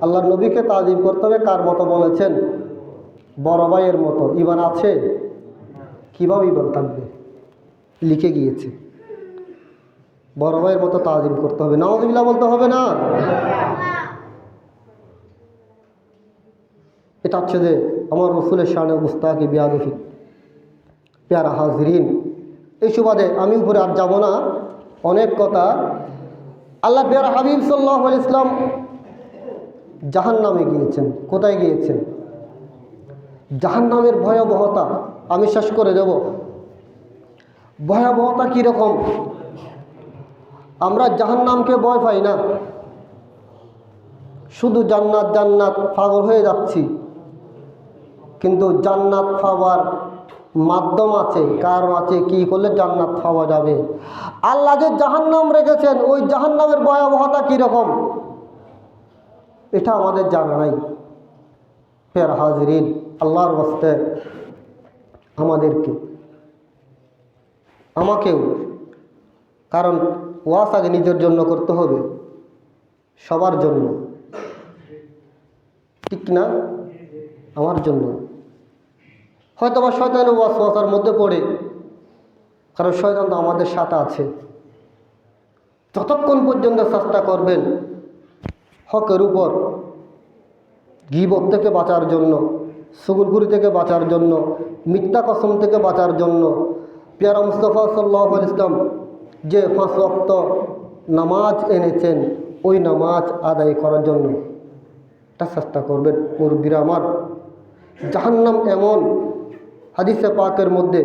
আল্লাহর নবীকে তাজিম করতে হবে কার মতো বলেছেন? বড় ভাইয়ের মতো। ইমান আছে? কিভাবে ইমান থাকবে? লিখে গিয়েছে বড় ভাইয়ের মতো তাজিম করতে হবে, নাউযুবিল্লাহ বলতে হবে না? এটা হচ্ছে যে আমার রসুলের শানে মুস্তাকি বিয়াদফি। প্যারা হাজরিন, এই সুবাদে আমি উপরে আর যাব না, অনেক কথা। আল্লাহ প্যারা হাবিব সাল্লাল্লাহু আলাইহি ওয়াসাল্লাম জাহান্নামে গিয়েছেন। কোথায় গিয়েছেন? জাহান্নামের ভয়াবহতা আমি শেষ করে দেব। ভয়াবহতা কীরকম? আমরা জাহান্নামকে ভয় পাই না, শুধু জান্নাত জান্নাত পাগল হয়ে যাচ্ছি, কিন্তু জান্নাত পাওয়ার মাধ্যম আছে, কারণ আছে, কি করলে জান্নাত পাওয়া যাবে। আল্লাহ যে জাহান্নাম রেখেছেন, ওই জাহান্নামের ভয়াবহতা কীরকম এটা আমাদের জানা নাই। ফের হাজরিন, আল্লাহর ওয়াস্তে আমাদেরকে, আমাকেও, কারণ ওয়াজ আগে নিজের জন্য করতে হবে, সবার জন্য, ঠিক না? আমার জন্য। হয়তো বা শয়তানের ওয়াসওয়াসার মধ্যে পড়ে, কারণ শয়তান তো আমাদের সাথে আছে। যতক্ষণ পর্যন্ত চেষ্টা করবেন হকের উপর, গীবত থেকে বাঁচার জন্য, সুগুলগুরি থেকে বাঁচার জন্য, মিথ্যা কসম থেকে বাঁচার জন্য, পেয়ারা মুস্তাফা সাল্লাল্লাহু আলাইহি ওয়াসাল্লাম যে 5 ওয়াক্ত নামাজ এনেছেন, ওই নামাজ আদায় করার জন্য এটা চেষ্টা করবেন। মুরব্বীরা আমার, জাহান্নাম এমন, হাদিসে পাকের মধ্যে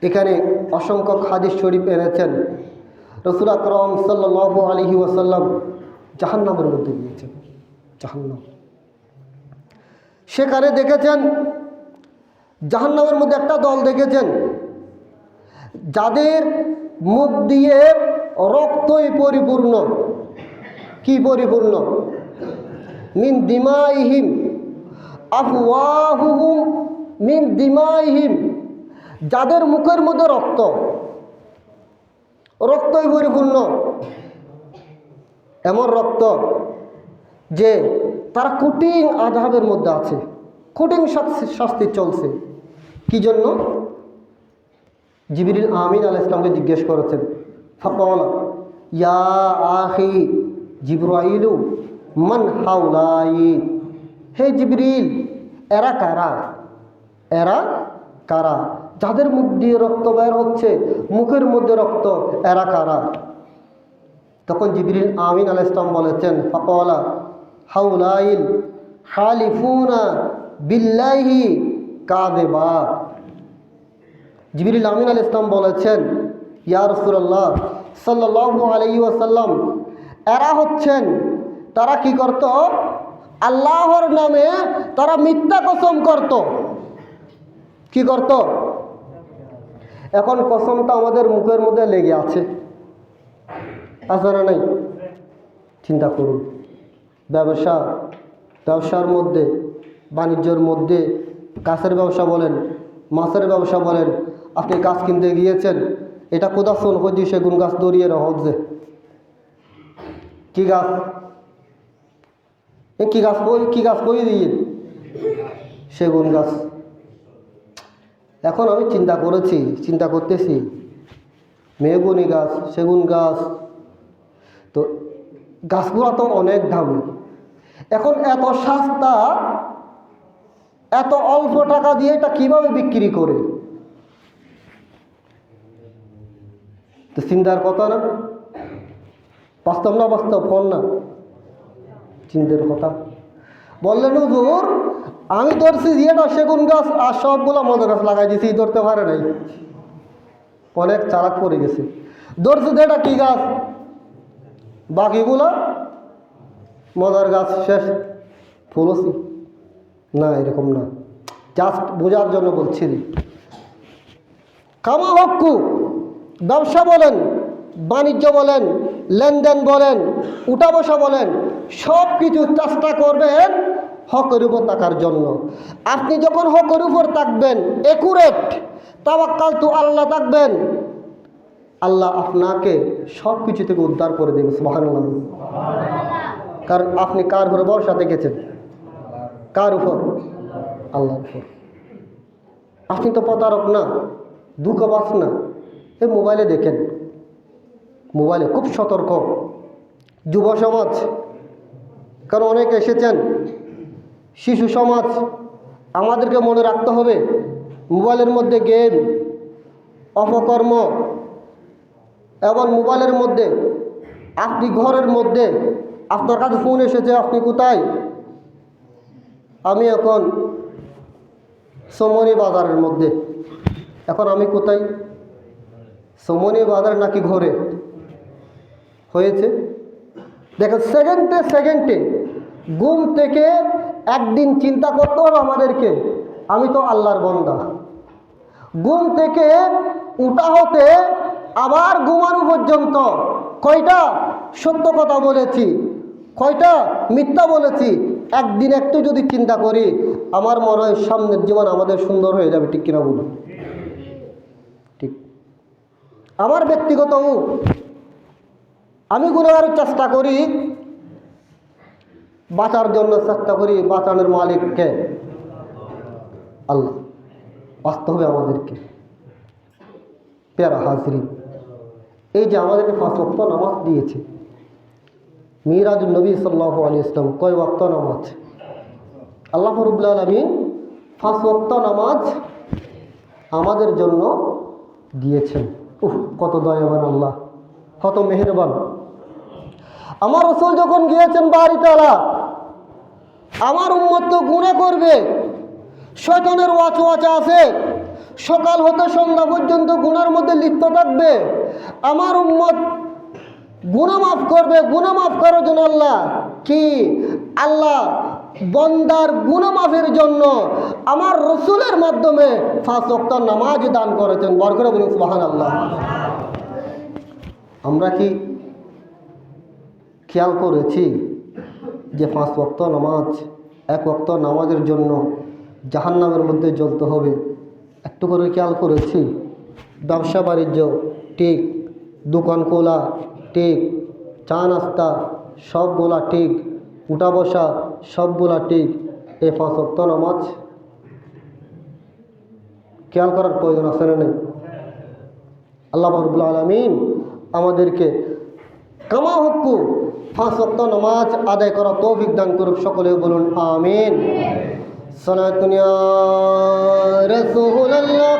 এখানে অসংখ্য হাদিস শরীফ এনেছেন। রাসূল আকরাম সাল্লাল্লাহু আলাইহি ওয়াসাল্লাম জাহান্নামের মধ্যে গিয়েছেন। জাহান্নাম, সেখানে দেখেছেন জাহান্নামের মধ্যে একটা দল দেখেছেন, যাদের মুখ দিয়ে রক্তই পরিপূর্ণ। কি পরিপূর্ণ? মিন দিমাইহিম আফওয়াহুহুম মিন দিমাইহিম, যাদের মুখের মধ্যে রক্ত, রক্তই পরিপূর্ণ। এমন রক্ত যে তারা কঠিন আযাবের মধ্যে আছে, কঠিন শাস্তি চলছে। কি জন্য? জিবরিল আমিন আলাইহিস সালামকে জিজ্ঞেস করেছেন, ফাকালা ইয়া আখি জিবরাইলু মান হাউলাই, হে জিবরিল, এরা কারা? এরা কারা? যাদের মুখ দিয়ে রক্ত বের হচ্ছে, মুখের মধ্যে রক্ত, এরা কারা? তখন জিবরিল আমিন আলাইহিস সালাম বলেছেন, ফাকালা হাউলাইল হালিফুনা বিল্লাহি কাযিবা। জিবরিল আমিন আলাইহিস সালাম বলেছেন, ইয়া রাসূলুল্লাহ সাল্লাল্লাহু আলাইহি ওয়াসাল্লাম, এরা হচ্ছেন, তারা কি করত? আল্লাহর নামে তারা মিথ্যা কসম করত। কি করত? এখন কসমটা আমাদের মুখের মধ্যে লেগে আছে, আছে না নাই? চিন্তা করুন, ব্যবসার মধ্যে, বাণিজ্যের মধ্যে, গাছের ব্যবসা বলেন, মাছের ব্যবসা বলেন, আপনি গাছ কিনতে গিয়েছেন, এটা কোথা শোন হইতে সেগুন গাছ দড়িয়ে হচ্ছে, কি গাছ? কি গাছ কই দিয়ে সেগুন গাছ। এখন আমি চিন্তা করতেছি মেহগনি গাছ, সেগুন গাছ, তো গাছগুলো তো অনেক দামি। এখন এত সস্তা, এত অল্প টাকা দিয়ে এটা কিভাবে বিক্রি করে? তো চিন্তার কথা না? বাস্তব না বাস্তব কোন না? চিন্তার কথা। বললেন হুজুর আমি ধরছি এটা সেগুন গাছ আর সবগুলা মধু গাছ লাগাই দিছি, ধরতে পারে নাই, অনেক চালাক পড়ে গেছে। ধরছি এটা কি গাছ, বাকিগুলা মজার গাছ, শেষ ফুলছি না। এরকম না, জাস্ট বোঝার জন্য বলছি। কামা হক্কু, ব্যবসা বলেন, বাণিজ্য বলেন, লেনদেন বলেন, উঠা বসা বলেন, সব কিছু চেষ্টা করবেন হকের উপর থাকার জন্য। আপনি যখন হকের উপর থাকবেন, একুরেট তাওয়াক্কালতু আল্লাহ থাকবেন, আল্লাহ আপনাকে সব কিছু থেকে উদ্ধার করে দেবে। সুবহানাল্লাহ। কারণ আপনি কার উপরে ভরসা দেখেছেন? কার উপর? আল্লাহর উপর। আপনি তো প্রতারক না, দুঃখবাস না। এই মোবাইলে দেখেন, মোবাইলে খুব সতর্ক যুব সমাজ, কারণ অনেক এসেছেন শিশু সমাজ। আমাদেরকে মনে রাখতে হবে মোবাইলের মধ্যে গেম, অপকর্ম, এবং মোবাইলের মধ্যে আপনি ঘরের মধ্যে আপনার কাছে ফোন এসেছে, আপনি কোথায়? আমি এখন সমনি বাজারের মধ্যে। এখন আমি কোথায়? সমনি বাজার নাকি ঘরে হয়েছে? দেখেন সেকেন্ডে সেকেন্ডে ঘুম থেকে একদিন চিন্তা করতে হবে আমাদেরকে, আমি তো আল্লাহর বান্দা। ঘুম থেকে উঠা হতে আবার ঘুমানো পর্যন্ত কয়টা সত্য কথা বলেছি, কয়টা মিথ্যা বলেছি, একদিন একটু যদি চিন্তা করি, আমার মনে হয় সামনের জীবন আমাদের সুন্দর হয়ে যাবে। ঠিক কিনা বলুন? ঠিক। আমার ব্যক্তিগত আমি গুনাহের চেষ্টা করি, বাঁচার জন্য চেষ্টা করি। বাঁচানোর মালিককে আল্লাহ। বাঁচতে হবে আমাদেরকে। প্যারা হাজরিন, এই যে আমাদেরকে 5 ওয়াক্ত নামাজ দিয়েছে মিরাজুন নবী সাল্লাল্লাহু আলাইহি ওয়াসাল্লাম, কয় ওয়াক্ত নামাজ? আল্লাহ রাব্বুল আলামিন 5 ওয়াক্ত নামাজ আমাদের জন্য দিয়েছেন। কত দয়াবান আল্লাহ, কত মেহেরবান। আমার রাসূল যখন গিয়েছেন বাড়ি তালা, আমার উম্মত তো গুনাহ করবে, শয়তানের ওয়াসওয়াসা আছে, সকাল হতে সন্ধ্যা পর্যন্ত গুনার মধ্যে লিপ্ত থাকবে। আমার উম্মত গুনাহ মাফ করবে, গুনাহ মাফ করার জন্য আল্লাহ কি? আল্লাহ বান্দার গুনাহ মাফের জন্য আমার রাসূলের মাধ্যমে 5 ওয়াক্ত নামাজ দান করেছেন। বড় করে বলুন সুবহানাল্লাহ। আমরা কি খেয়াল করেছি যে 5 ওয়াক্ত নামাজ, 1 ওয়াক্ত নামাজের জন্য জাহান্নামের মধ্যে জ্বলতে হবে? একটু করে খেয়াল করেছি? ব্যবসা বাণিজ্য ঠিক, দোকান খোলা ঠিক, চা নাস্তা সবগুলা ঠিক, উঠা বসা সবগুলা ঠিক, এই 5 ওয়াক্ত নামাজ খেয়াল করার প্রয়োজন আছে না নেই? আল্লাহ রাব্বুল আলামিন আমাদেরকে কামা হুক্কু 5 ওয়াক্ত নামাজ আদায় করা তৌফিক দান করুক। সকলে বলুন আমিন। সালাতুন ইয়া রাসূলুল্লাহ।